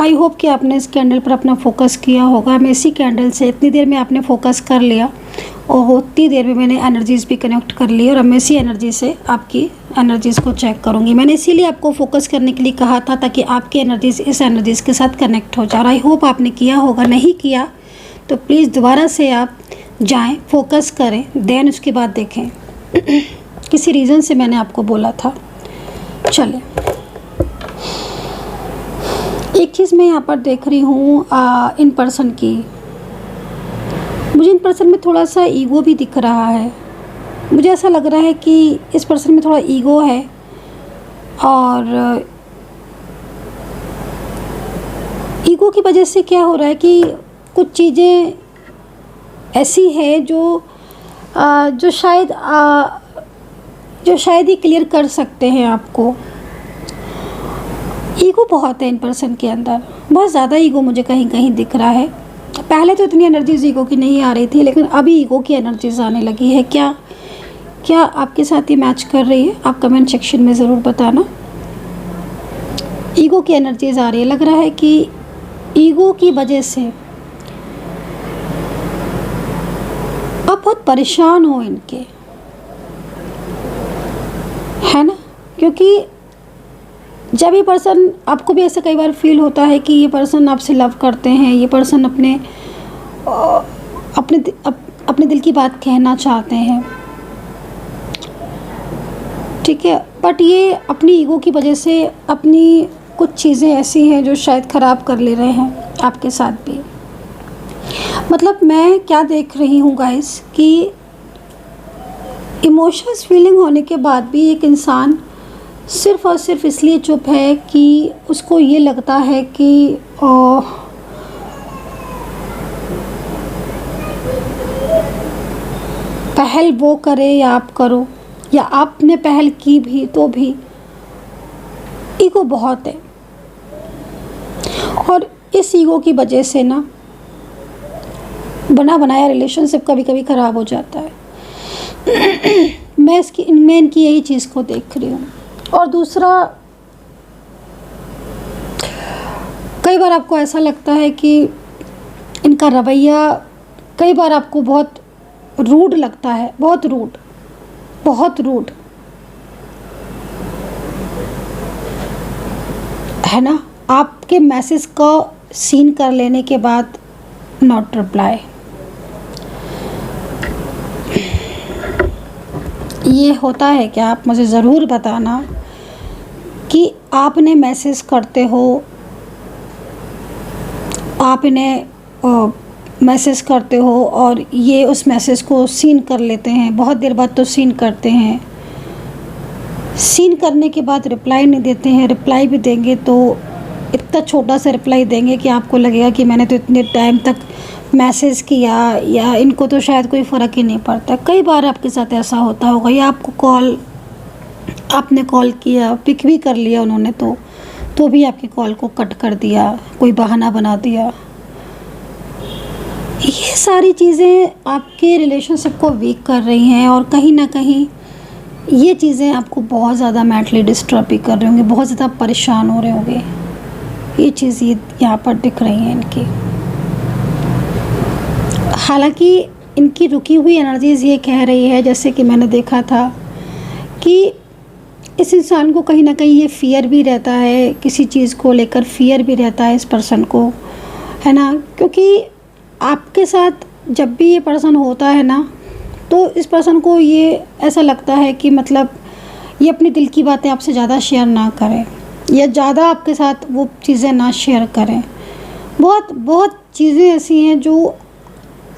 आई होप कि आपने इस कैंडल पर अपना फोकस किया होगा। मैं इसी कैंडल से इतनी देर में आपने फोकस कर लिया, और उतनी देर में मैंने एनर्जीज़ भी कनेक्ट कर ली, और अब मैं इसी एनर्जी से आपकी एनर्जीज़ को चेक करूँगी। मैंने इसीलिए आपको फोकस करने के लिए कहा था, ताकि आपकी एनर्जीज़ इस एनर्जीज़ के साथ कनेक्ट हो जाए। और आई होप आपने किया होगा। नहीं किया तो प्लीज़ दोबारा से आप जाएँ, फोकस करें, देन उसके बाद देखें। किसी रीज़न से मैंने आपको बोला था। चले, एक चीज़ मैं यहाँ पर देख रही हूँ इन पर्सन की। मुझे इन पर्सन में थोड़ा सा ईगो भी दिख रहा है। मुझे ऐसा लग रहा है कि इस पर्सन में थोड़ा ईगो है, और ईगो की वजह से क्या हो रहा है कि कुछ चीज़ें ऐसी है जो शायद ही क्लियर कर सकते हैं आपको। ईगो बहुत है इन पर्सन के अंदर, बहुत ज़्यादा ईगो मुझे कहीं कहीं दिख रहा है। पहले तो इतनी एनर्जीज ईगो की नहीं आ रही थी, लेकिन अभी ईगो की एनर्जीज आने लगी है। क्या आपके साथ ही मैच कर रही है? आप कमेंट सेक्शन में ज़रूर बताना। ईगो की एनर्जीज आ रही है। लग रहा है कि ईगो की वजह से आप बहुत परेशान हो इनके, है ना? क्योंकि जब ये पर्सन, आपको भी ऐसा कई बार फील होता है कि ये पर्सन आपसे लव करते हैं, ये पर्सन अपने दिल की बात कहना चाहते हैं, ठीक है, बट ये अपनी ईगो की वजह से अपनी कुछ चीज़ें ऐसी हैं जो शायद ख़राब कर ले रहे हैं आपके साथ भी। मतलब मैं क्या देख रही हूँ गाइस कि इमोशंस फीलिंग होने के बाद भी एक इंसान सिर्फ़ और सिर्फ इसलिए चुप है कि उसको ये लगता है कि पहल वो करे या आप करो, या आपने पहल की भी तो भी ईगो बहुत है। और इस ईगो की वजह से ना बना बनाया रिलेशनशिप कभी कभी ख़राब हो जाता है। मैं इनकी यही चीज़ को देख रही हूँ। और दूसरा, कई बार आपको ऐसा लगता है कि इनका रवैया कई बार आपको बहुत रूड लगता है, बहुत रूड है ना। आपके मैसेज का सीन कर लेने के बाद नॉट रिप्लाई, ये होता है क्या? आप मुझे ज़रूर बताना कि आपने मैसेज करते हो, आप इन्हें मैसेज करते हो और ये उस मैसेज को सीन कर लेते हैं, बहुत देर बाद तो सीन करते हैं, सीन करने के बाद रिप्लाई नहीं देते हैं, रिप्लाई भी देंगे तो इतना छोटा सा रिप्लाई देंगे कि आपको लगेगा कि मैंने तो इतने टाइम तक मैसेज किया, या इनको तो शायद कोई फ़र्क ही नहीं पड़ता। कई बार आपके साथ ऐसा होता होगा, या आपने कॉल किया, पिक भी कर लिया उन्होंने तो भी आपकी कॉल को कट कर दिया, कोई बहाना बना दिया। ये सारी चीज़ें आपके रिलेशनशिप को वीक कर रही हैं और कहीं ना कहीं ये चीज़ें आपको बहुत ज़्यादा मेंटली डिस्टर्ब भी कर रहे होंगे, बहुत ज़्यादा परेशान हो रहे होंगे। ये चीज़ यहाँ पर दिख रही है इनकी। हालांकि इनकी रुकी हुई एनर्जीज़ ये कह रही है, जैसे कि मैंने देखा था, कि इस इंसान को कहीं ना कहीं ये फियर भी रहता है, किसी चीज़ को लेकर फियर भी रहता है इस पर्सन को, है ना। क्योंकि आपके साथ जब भी ये पर्सन होता है ना, तो इस पर्सन को ये ऐसा लगता है कि मतलब ये अपनी दिल की बातें आपसे ज़्यादा शेयर ना करें, या ज़्यादा आपके साथ वो चीज़ें ना शेयर करें। बहुत चीज़ें ऐसी हैं जो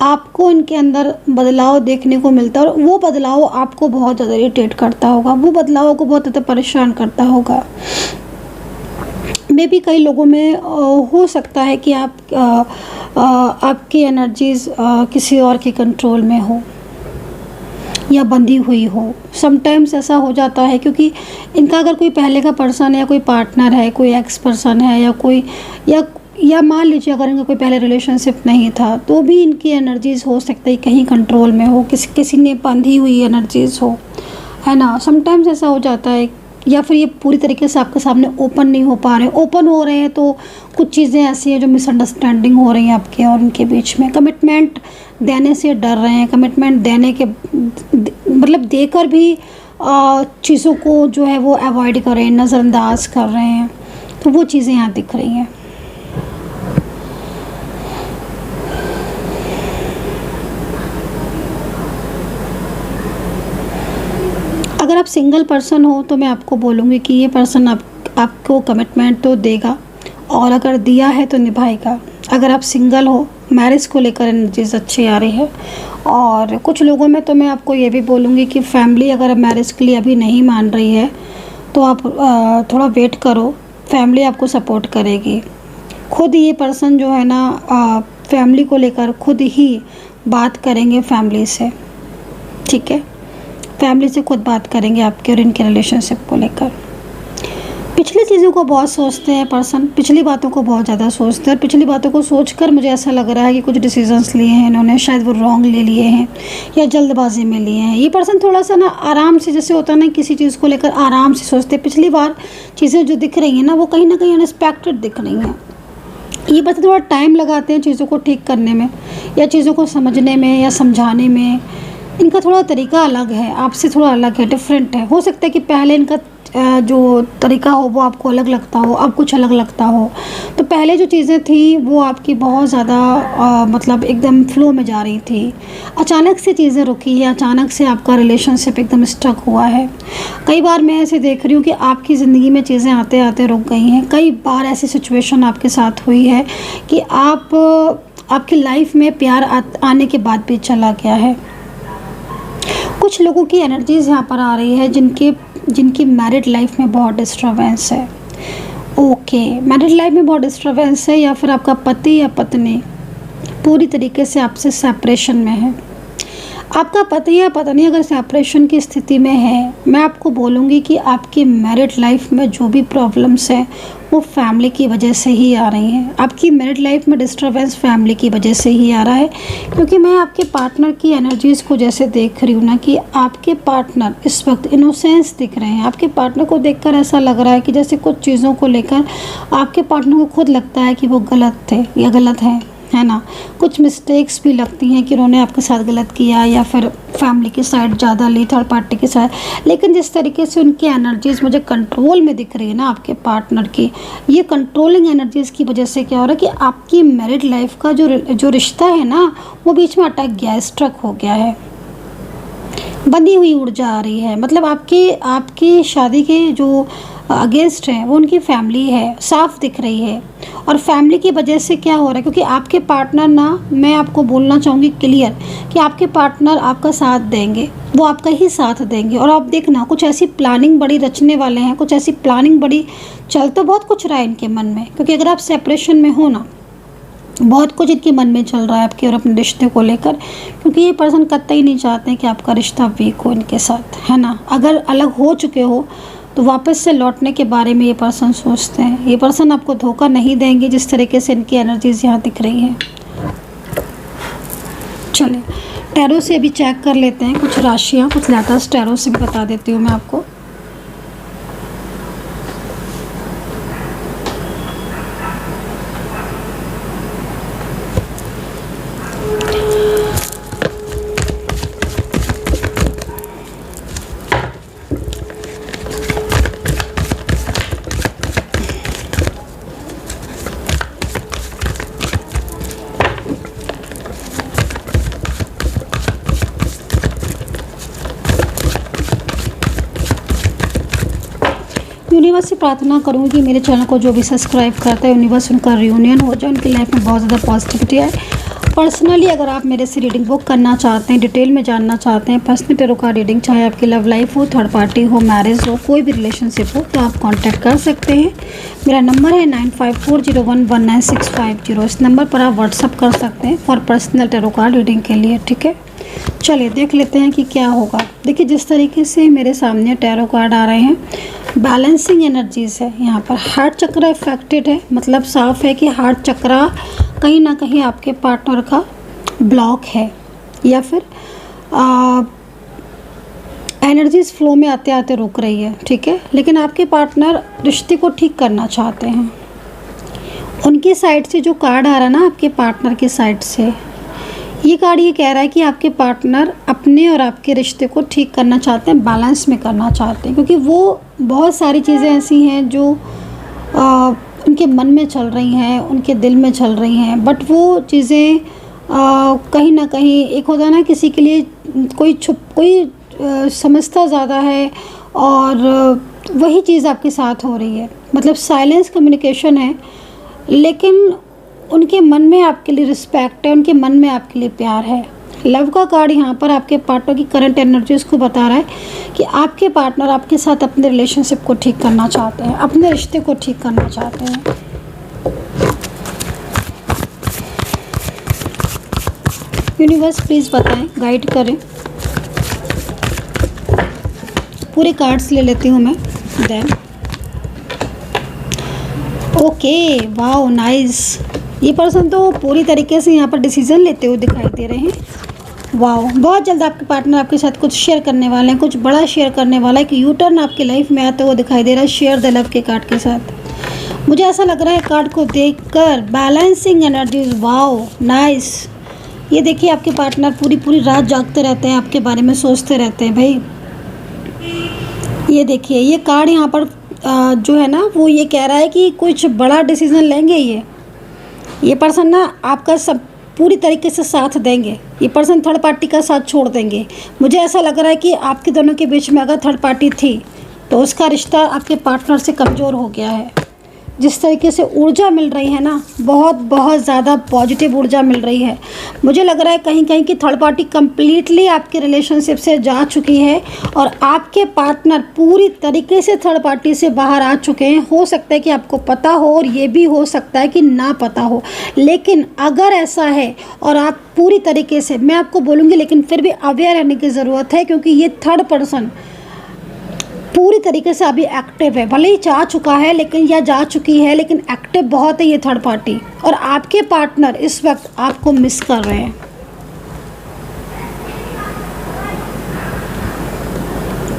आपको इनके अंदर बदलाव देखने को मिलता है, और वो बदलाव आपको बहुत ज़्यादा इरिटेट करता होगा, वो बदलाव को बहुत ज़्यादा परेशान करता होगा। मे भी कई लोगों में हो सकता है कि आपकी एनर्जीज़ किसी और के कंट्रोल में हो या बंधी हुई हो। समटाइम्स ऐसा हो जाता है क्योंकि इनका अगर कोई पहले का पर्सन है, या कोई पार्टनर है, कोई एक्स पर्सन है, या मान लीजिए अगर इनका कोई पहले रिलेशनशिप नहीं था, तो भी इनकी एनर्जीज़ हो सकता है कहीं कंट्रोल में हो, किसी ने बंधी हुई एनर्जीज़ हो, है ना। समटाइम्स ऐसा हो जाता है, या फिर ये पूरी तरीके से आपके सामने ओपन नहीं हो पा रहे। ओपन हो रहे हैं तो कुछ चीज़ें ऐसी हैं जो मिसअंडरस्टैंडिंग हो रही हैं आपके और उनके बीच में। कमिटमेंट देने से डर रहे हैं, कमिटमेंट देने के मतलब देकर भी चीज़ों को जो है वो अवॉइड कर रहे हैं, नज़रअंदाज कर रहे हैं। तो वो चीज़ें यहाँ दिख रही हैं। अगर आप सिंगल पर्सन हो तो मैं आपको बोलूँगी कि ये पर्सन आपको कमिटमेंट तो देगा, और अगर दिया है तो निभाएगा। अगर आप सिंगल हो, मैरिज को लेकर एनर्जीज अच्छी आ रही है। और कुछ लोगों में तो मैं आपको ये भी बोलूँगी कि फैमिली अगर मैरिज के लिए अभी नहीं मान रही है तो आप थोड़ा वेट करो, फैमिली आपको सपोर्ट करेगी। खुद ये पर्सन जो है ना फैमिली को लेकर खुद ही बात करेंगे फैमिली से, ठीक है। फैमिली से खुद बात करेंगे आपके और इनके रिलेशनशिप को लेकर। पिछली चीज़ों को बहुत सोचते हैं पर्सन, पिछली बातों को बहुत ज़्यादा सोचते हैं, और पिछली बातों को सोचकर मुझे ऐसा लग रहा है कि कुछ डिसीजंस लिए हैं इन्होंने, शायद वो रॉन्ग ले लिए हैं या जल्दबाजी में लिए हैं। ये पर्सन थोड़ा सा ना आराम से, जैसे होता है ना किसी चीज़ को लेकर आराम से सोचते हैं। पिछली बार चीज़ें जो दिख रही हैं ना वो कहीं ना कहीं अनएक्सपेक्टेड दिख रही हैं। ये बस थोड़ा टाइम लगाते हैं चीज़ों को ठीक करने में, या चीज़ों को समझने में या समझाने में। इनका थोड़ा तरीका अलग है, आपसे थोड़ा अलग है, डिफरेंट है। हो सकता है कि पहले इनका जो तरीका हो वो आपको अलग लगता हो, अब कुछ अलग लगता हो। तो पहले जो चीज़ें थी वो आपकी बहुत ज़्यादा मतलब एकदम फ्लो में जा रही थी, अचानक से चीज़ें रुकी है, अचानक से आपका रिलेशनशिप एकदम स्टक हुआ है। कई बार मैं ऐसे देख रही हूँ कि आपकी ज़िंदगी में चीज़ें आते आते रुक गई हैं। कई बार ऐसी सिचुएशन आपके साथ हुई है कि आपकी लाइफ में प्यार आने के बाद भी चला गया है। कुछ लोगों की एनर्जीज़ यहाँ पर आ रही है जिनकी मैरिड लाइफ में बहुत डिस्टर्बेंस है। ओके, मैरिड लाइफ में बहुत डिस्टर्बेंस है, या फिर आपका पति या पत्नी पूरी तरीके से आपसे सेपरेशन में है। आपका पति या पत्नी अगर सेपरेशन की स्थिति में है, मैं आपको बोलूँगी कि आपकी मैरिड लाइफ में जो भी प्रॉब्लम्स हैं वो फैमिली की वजह से ही आ रही हैं। आपकी मैरिड लाइफ में डिस्टर्बेंस फैमिली की वजह से ही आ रहा है, क्योंकि मैं आपके पार्टनर की एनर्जीज़ को जैसे देख रही हूँ ना कि आपके पार्टनर इस वक्त इनोसेंस दिख रहे हैं। आपके पार्टनर को देखकर ऐसा लग रहा है कि जैसे कुछ चीज़ों को लेकर आपके पार्टनर को खुद लगता है कि वो गलत थे या गलत है ना। कुछ मिस्टेक्स भी लगती हैं कि उन्होंने आपके साथ गलत किया, या फिर फैमिली की साइड ज़्यादा ली, थर्ड पार्टी की साइड। लेकिन जिस तरीके से उनकी एनर्जीज़ मुझे कंट्रोल में दिख रही है ना आपके पार्टनर की, ये कंट्रोलिंग एनर्जीज़ की वजह से क्या हो रहा है कि आपकी मैरिड लाइफ का जो रिश्ता है ना वो बीच में अटक गया है, स्ट्रक हो गया है, बंधी हुई ऊर्जा आ रही है। मतलब आपकी शादी के जो अगेंस्ट है वो उनकी फैमिली है, साफ दिख रही है। और फैमिली की वजह से क्या हो रहा है, क्योंकि आपके पार्टनर ना, मैं आपको बोलना चाहूँगी क्लियर कि आपके पार्टनर आपका साथ देंगे, वो आपका ही साथ देंगे। और आप देखना कुछ ऐसी प्लानिंग बड़ी रचने वाले हैं, कुछ ऐसी प्लानिंग बड़ी चल तो बहुत कुछ रहा है इनके मन में, क्योंकि अगर आप सेपरेशन में हो ना, बहुत कुछ इनके मन में चल रहा है आपके और अपने रिश्ते को लेकर, क्योंकि ये पर्सन कतई नहीं चाहते हैं कि आपका रिश्ता वीक हो इनके साथ, है ना। अगर अलग हो चुके हो तो वापस से लौटने के बारे में ये पर्सन सोचते हैं। ये पर्सन आपको धोखा नहीं देंगे जिस तरीके से इनकी एनर्जीज यहाँ दिख रही हैं। चलिए टैरो से अभी चेक कर लेते हैं कुछ राशियाँ, कुछ लेटेस्ट टैरो से भी बता देती हूँ मैं आपको। यूनिवर्स से प्रार्थना करूँगी कि मेरे चैनल को जो भी सब्सक्राइब करता है, यूनिवर्स उनका रियूनियन हो जाए, उनकी लाइफ में बहुत ज़्यादा पॉजिटिविटी आए। पर्सनली अगर आप मेरे से रीडिंग बुक करना चाहते हैं, डिटेल में जानना चाहते हैं, पर्सनल टैरो का रीडिंग, चाहे आपकी लव लाइफ हो, थर्ड पार्टी हो, मैरिज हो, कोई भी रिलेशनशिप हो, तो आप कांटेक्ट कर सकते हैं। मेरा नंबर है 9540119650। इस नंबर पर आप व्हाट्सअप कर सकते हैं for personal tarot card reading के लिए, ठीक है। चलिए देख लेते हैं कि क्या होगा। देखिए जिस तरीके से मेरे सामने टैरो कार्ड आ रहे हैं, बैलेंसिंग एनर्जीज है यहाँ पर। हार्ट चक्र इफेक्टेड है, मतलब साफ है कि हार्ट चक्र कहीं ना कहीं आपके पार्टनर का ब्लॉक है, या फिर एनर्जीज फ्लो में आते आते रुक रही है, ठीक है। लेकिन आपके पार्टनर रिश्ते को ठीक करना चाहते हैं। उनकी साइड से जो कार्ड आ रहा है ना आपके पार्टनर की साइड से, ये कार्ड ये कह रहा है कि आपके पार्टनर अपने और आपके रिश्ते को ठीक करना चाहते हैं, बैलेंस में करना चाहते हैं, क्योंकि वो बहुत सारी चीज़ें ऐसी हैं जो उनके मन में चल रही हैं, उनके दिल में चल रही हैं। बट वो चीज़ें कहीं ना कहीं, एक होता है ना किसी के लिए कोई समझता ज़्यादा है, और वही चीज़ आपके साथ हो रही है। मतलब साइलेंस कम्युनिकेशन है, लेकिन उनके मन में आपके लिए रिस्पेक्ट है, उनके मन में आपके लिए प्यार है। लव का कार्ड यहाँ पर आपके पार्टनर की करंट एनर्जीज को बता रहा है कि आपके पार्टनर आपके साथ अपने रिलेशनशिप को ठीक करना चाहते हैं, अपने रिश्ते को ठीक करना चाहते हैं। यूनिवर्स प्लीज़ बताएं, गाइड करें। पूरे कार्ड्स ले लेती हूँ मैं। Then okay, wow nice. ये पर्सन तो पूरी तरीके से यहाँ पर डिसीजन लेते हुए दिखाई दे रहे हैं। वाओ, बहुत जल्द आपके पार्टनर आपके साथ कुछ शेयर करने वाले हैं, कुछ बड़ा शेयर करने वाला है। कि यू टर्न आपकी लाइफ में आता हुआ दिखाई दे रहा है शेयर द लव के कार्ड के साथ। मुझे ऐसा लग रहा है कार्ड को देखकर, बैलेंसिंग एनर्जीज, वाओ नाइस। ये देखिए आपके पार्टनर पूरी रात जागते रहते हैं, आपके बारे में सोचते रहते हैं भाई। ये देखिए ये कार्ड यहाँ पर जो है ना वो ये कह रहा है कि कुछ बड़ा डिसीजन लेंगे ये पर्सन ना, आपका सब पूरी तरीके से साथ देंगे। ये पर्सन थर्ड पार्टी का साथ छोड़ देंगे। मुझे ऐसा लग रहा है कि आपके दोनों के बीच में अगर थर्ड पार्टी थी तो उसका रिश्ता आपके पार्टनर से कमज़ोर हो गया है। जिस तरीके से ऊर्जा मिल रही है ना, बहुत बहुत ज़्यादा पॉजिटिव ऊर्जा मिल रही है। मुझे लग रहा है कहीं कहीं कि थर्ड पार्टी कम्प्लीटली आपके रिलेशनशिप से जा चुकी है और आपके पार्टनर पूरी तरीके से थर्ड पार्टी से बाहर आ चुके हैं। हो सकता है कि आपको पता हो और ये भी हो सकता है कि ना पता हो, लेकिन अगर ऐसा है और आप पूरी तरीके से, मैं आपको बोलूँगी लेकिन फिर भी अवेयर रहने की ज़रूरत है, क्योंकि ये थर्ड पर्सन पूरी तरीके से अभी एक्टिव है। भले ही जा चुका है लेकिन, या जा चुकी है लेकिन एक्टिव बहुत है ये थर्ड पार्टी। और आपके पार्टनर इस वक्त आपको मिस कर रहे हैं।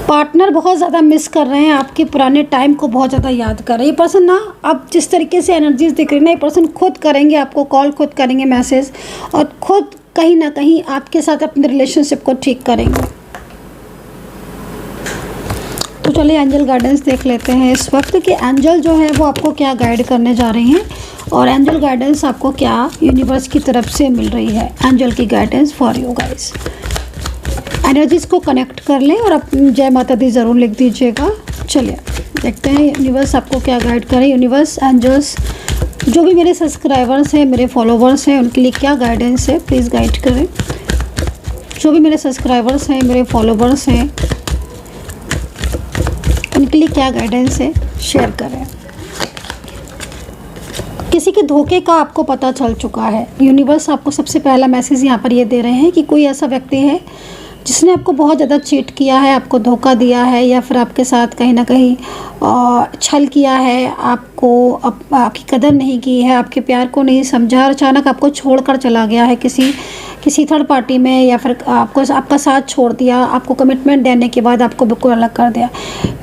पार्टनर बहुत ज़्यादा मिस कर रहे हैं, आपके पुराने टाइम को बहुत ज़्यादा याद कर रहे हैं। ये पर्सन ना, अब जिस तरीके से एनर्जीज दिख रही है ना, ये पर्सन खुद करेंगे आपको कॉल, खुद करेंगे मैसेज, और खुद कहीं ना कहीं आपके साथ अपने रिलेशनशिप को ठीक करेंगे। तो चलिए एंजल गाइडेंस देख लेते हैं इस वक्त कि एंजल जो है वो आपको क्या गाइड करने जा रही हैं और एंजल गाइडेंस आपको क्या यूनिवर्स की तरफ से मिल रही है। एंजल की guidance for you guys. Energies को कनेक्ट कर लें और अपनी जय माता दी ज़रूर लिख दीजिएगा। चलिए देखते हैं यूनिवर्स आपको क्या गाइड करें। यूनिवर्स, एंजल्स, जो भी मेरे सब्सक्राइबर्स हैं, मेरे फॉलोवर्स हैं, उनके लिए क्या गाइडेंस है प्लीज़ गाइड करें। जो भी मेरे सब्सक्राइबर्स हैं, मेरे फॉलोवर्स हैं, उनके लिए क्या गाइडेंस है शेयर करें। किसी के धोखे का आपको पता चल चुका है। यूनिवर्स आपको सबसे पहला मैसेज यहाँ पर ये दे रहे हैं कि कोई ऐसा व्यक्ति है जिसने आपको बहुत ज़्यादा चीट किया है, आपको धोखा दिया है, या फिर आपके साथ कहीं ना कहीं छल किया है, आपको आपकी कदर नहीं की है, आपके प्यार को नहीं समझा और अचानक आपको छोड़कर चला गया है किसी थर्ड पार्टी में, या फिर आपका साथ छोड़ दिया, आपको कमिटमेंट देने के बाद आपको बिल्कुल अलग कर दिया।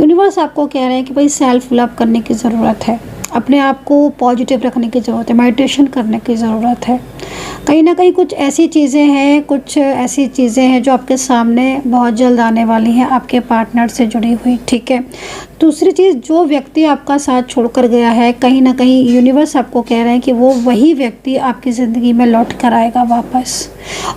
यूनिवर्स आपको कह रहे हैं कि भाई सेल्फ लव करने की ज़रूरत है, अपने आप को पॉजिटिव रखने की ज़रूरत है, मेडिटेशन करने की ज़रूरत है। कहीं ना कहीं कुछ ऐसी चीज़ें हैं जो आपके सामने बहुत जल्द आने वाली हैं आपके पार्टनर से जुड़ी हुई, ठीक है। दूसरी चीज़, जो व्यक्ति आपका साथ छोड़कर गया है, कहीं ना कहीं यूनिवर्स आपको कह रहे हैं कि वो वही व्यक्ति आपकी ज़िंदगी में लौट कर आएगा वापस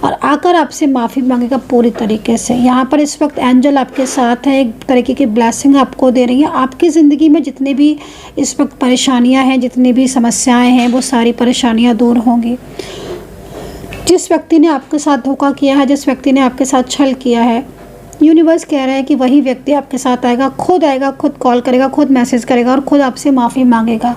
और आकर आपसे माफ़ी मांगेगा पूरी तरीके से। यहाँ पर इस वक्त एंजल आपके साथ है, एक तरीके की ब्लेसिंग आपको दे रही है। आपकी ज़िंदगी में जितनी भी इस वक्त परेशानियाँ हैं, जितनी भी समस्याएं हैं, वो सारी परेशानियाँ दूर होंगी। जिस व्यक्ति ने आपके साथ धोखा किया है, जिस व्यक्ति ने आपके साथ छल किया है, यूनिवर्स कह रहा है कि वही व्यक्ति आपके साथ आएगा, खुद कॉल करेगा, खुद मैसेज करेगा और खुद आपसे माफ़ी मांगेगा।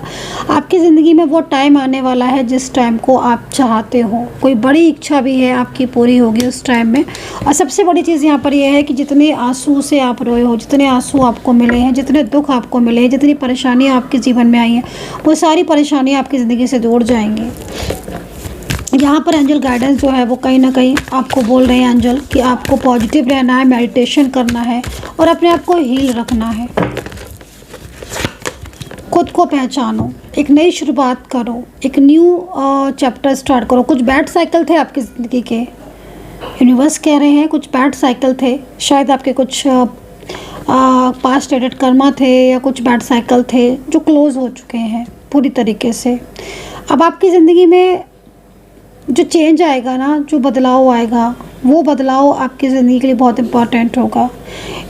आपकी ज़िंदगी में वो टाइम आने वाला है जिस टाइम को आप चाहते हो। कोई बड़ी इच्छा भी है आपकी पूरी होगी उस टाइम में। और सबसे बड़ी चीज़ यहाँ पर यह है कि जितने आंसू से आप रोए हो, जितने आंसू आपको मिले हैं, जितने दुख आपको मिले हैं, जितनी परेशानियाँ आपके जीवन में आई हैं, वो सारी परेशानियाँ आपकी ज़िंदगी से दूर जाएंगी। यहाँ पर एंजल गाइडेंस जो है वो कहीं ना कहीं आपको बोल रहे हैं एंजल कि आपको पॉजिटिव रहना है, मेडिटेशन करना है और अपने आप को हील रखना है। खुद को पहचानो, एक नई शुरुआत करो, एक न्यू चैप्टर स्टार्ट करो। कुछ बैड साइकिल थे आपकी ज़िंदगी के, यूनिवर्स कह रहे हैं कुछ बैड साइकिल थे, शायद आपके कुछ पास्ट डेटेड कर्मा थे या कुछ बैड साइकिल थे जो क्लोज़ हो चुके हैं पूरी तरीके से। अब आपकी ज़िंदगी में जो चेंज आएगा ना, जो बदलाव आएगा, वो बदलाव आपकी ज़िंदगी के लिए बहुत इम्पॉर्टेंट होगा।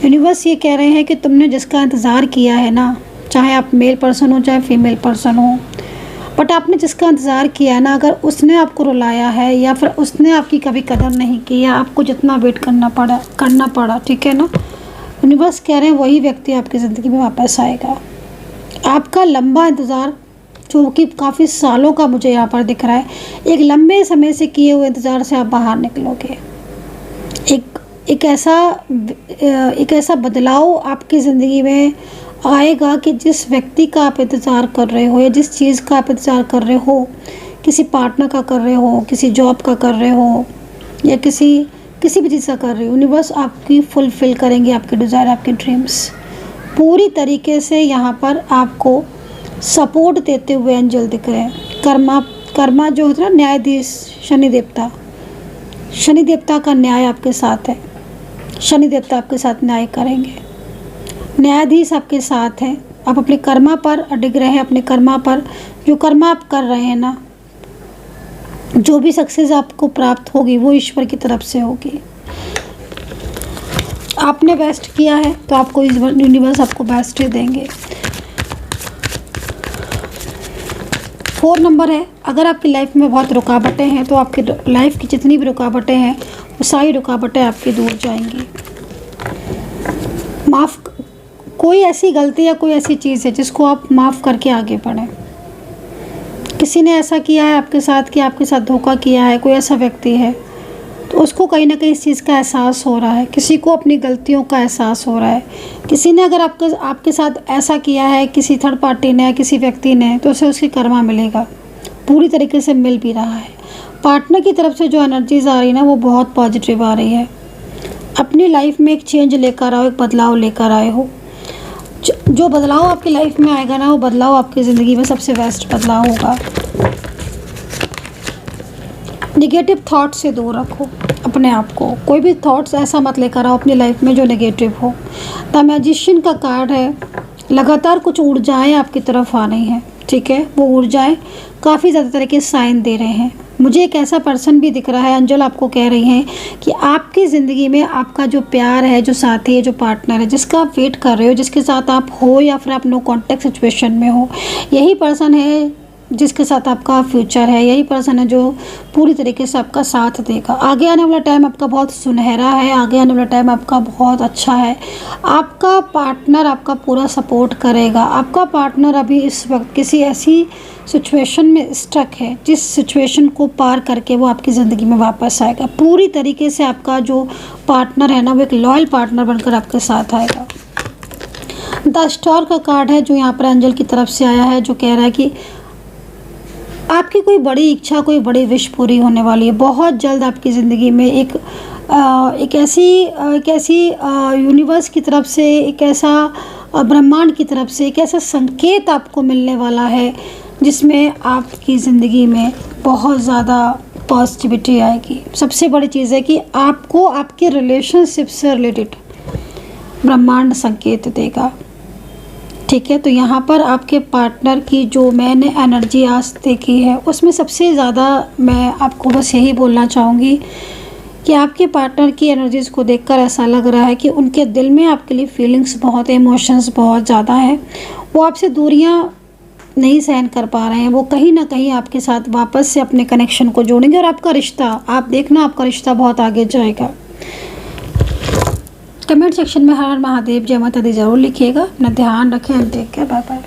यूनिवर्स ये कह रहे हैं कि तुमने जिसका इंतज़ार किया है ना, चाहे आप मेल पर्सन हो चाहे फीमेल पर्सन हो, बट आपने जिसका इंतज़ार किया है ना, अगर उसने आपको रुलाया है या फिर उसने आपकी कभी कदर नहीं की या आपको जितना वेट करना पड़ा, ठीक है ना, यूनिवर्स कह रहे हैं वही व्यक्ति आपकी ज़िंदगी में वापस आएगा। आपका लंबा इंतज़ार, जो कि काफ़ी सालों का मुझे यहाँ पर दिख रहा है, एक लंबे समय से किए हुए इंतज़ार से आप बाहर निकलोगे। एक ऐसा बदलाव आपकी ज़िंदगी में आएगा कि जिस व्यक्ति का आप इंतज़ार कर रहे हो या जिस चीज़ का आप इंतज़ार कर रहे हो, किसी पार्टनर का कर रहे हो, किसी जॉब का कर रहे हो या किसी भी चीज़ का कर रहे हो, यूनिवर्स आपकी फुलफ़िल करेंगे आपके डिज़ायर, आपके ड्रीम्स पूरी तरीके से। यहाँ पर आपको सपोर्ट देते हुए एंजल दिख रहे हैं। कर्मा जो होता है ना, न्यायाधीश शनि देवता का न्याय आपके साथ है। शनि देवता आपके साथ न्याय करेंगे, न्यायाधीश आपके साथ है। आप अपने कर्मा पर अडिग रहे हैं, अपने कर्मा पर, जो कर्मा आप कर रहे हैं ना, जो भी सक्सेस आपको प्राप्त होगी वो ईश्वर की तरफ से होगी। आपने बेस्ट किया है तो आपको यूनिवर्स आपको बेस्ट ही देंगे। 4 नंबर है, अगर आपकी लाइफ में बहुत रुकावटें हैं तो आपकी लाइफ की जितनी भी रुकावटें हैं वो सारी रुकावटें आपकी दूर जाएंगी। कोई ऐसी गलती या कोई ऐसी चीज़ है जिसको आप माफ़ करके आगे बढ़ें। किसी ने ऐसा किया है आपके साथ कि आपके साथ धोखा किया है, कोई ऐसा व्यक्ति है तो उसको कहीं ना कहीं इस चीज़ का एहसास हो रहा है, किसी को अपनी गलतियों का एहसास हो रहा है। किसी ने अगर आपके साथ ऐसा किया है, किसी थर्ड पार्टी ने या किसी व्यक्ति ने, तो उसे उसकी कर्मा मिलेगा, पूरी तरीके से मिल भी रहा है। पार्टनर की तरफ से जो एनर्जीज आ रही है ना वो बहुत पॉजिटिव आ रही है। अपनी लाइफ में एक चेंज लेकर आओ, एक बदलाव लेकर आए हो। जो बदलाव आपकी लाइफ में आएगा ना वो बदलाव आपकी ज़िंदगी में सबसे बेस्ट बदलाव होगा। नेगेटिव थॉट से दूर रखो अपने आप को, कोई भी थॉट्स ऐसा मत लेकर आओ अपनी लाइफ में जो नेगेटिव हो। द मैजिशियन का कार्ड है, लगातार कुछ ऊर्जाएं आपकी तरफ आ रही हैं, ठीक है। वो ऊर्जाएं काफ़ी ज़्यादा तरह के साइन दे रहे हैं। मुझे एक ऐसा पर्सन भी दिख रहा है, अंजल आपको कह रही हैं कि आपकी ज़िंदगी में आपका जो प्यार है, जो साथी है, जो पार्टनर है, जिसका आप वेट कर रहे हो, जिसके साथ आप हो या फिर आप नो कॉन्टेक्ट सिचुएशन में हो, यही पर्सन है जिसके साथ आपका फ्यूचर है। यही पर्सन है जो पूरी तरीके से आपका साथ देगा। आगे आने वाला टाइम आपका बहुत सुनहरा है, आगे आने वाला टाइम आपका बहुत अच्छा है। आपका पार्टनर आपका पूरा सपोर्ट करेगा। आपका पार्टनर अभी इस वक्त किसी ऐसी सिचुएशन में स्टक है जिस सिचुएशन को पार करके वो आपकी ज़िंदगी में वापस आएगा। पूरी तरीके से आपका जो पार्टनर है ना वो एक लॉयल पार्टनर बनकर आपके साथ आएगा। द स्टार का कार्ड है जो यहाँ पर एंजल की तरफ से आया है, जो कह रहा है कि आपकी कोई बड़ी इच्छा, कोई बड़ी विश पूरी होने वाली है। बहुत जल्द आपकी ज़िंदगी में एक ऐसी यूनिवर्स की तरफ से, एक ऐसा ब्रह्मांड की तरफ से एक ऐसा संकेत आपको मिलने वाला है जिसमें आपकी ज़िंदगी में बहुत ज़्यादा पॉजिटिविटी आएगी। सबसे बड़ी चीज़ है कि आपको आपके रिलेशनशिप से रिलेटेड ब्रह्मांड संकेत देगा, ठीक है। तो यहाँ पर आपके पार्टनर की जो मैंने एनर्जी आज देखी है उसमें सबसे ज़्यादा मैं आपको बस यही बोलना चाहूँगी कि आपके पार्टनर की एनर्जीज़ को देखकर ऐसा लग रहा है कि उनके दिल में आपके लिए फीलिंग्स बहुत है, इमोशंस बहुत ज़्यादा हैं। वो आपसे दूरियाँ नहीं सहन कर पा रहे हैं। वो कहीं ना कहीं आपके साथ वापस से अपने कनेक्शन को जोड़ेंगे और आपका रिश्ता, आप देखना, आपका रिश्ता बहुत आगे जाएगा। कमेंट सेक्शन में हर हर महादेव जय माता दी ज़रूर लिखिएगा। अपना ध्यान रखें। Take care, bye bye.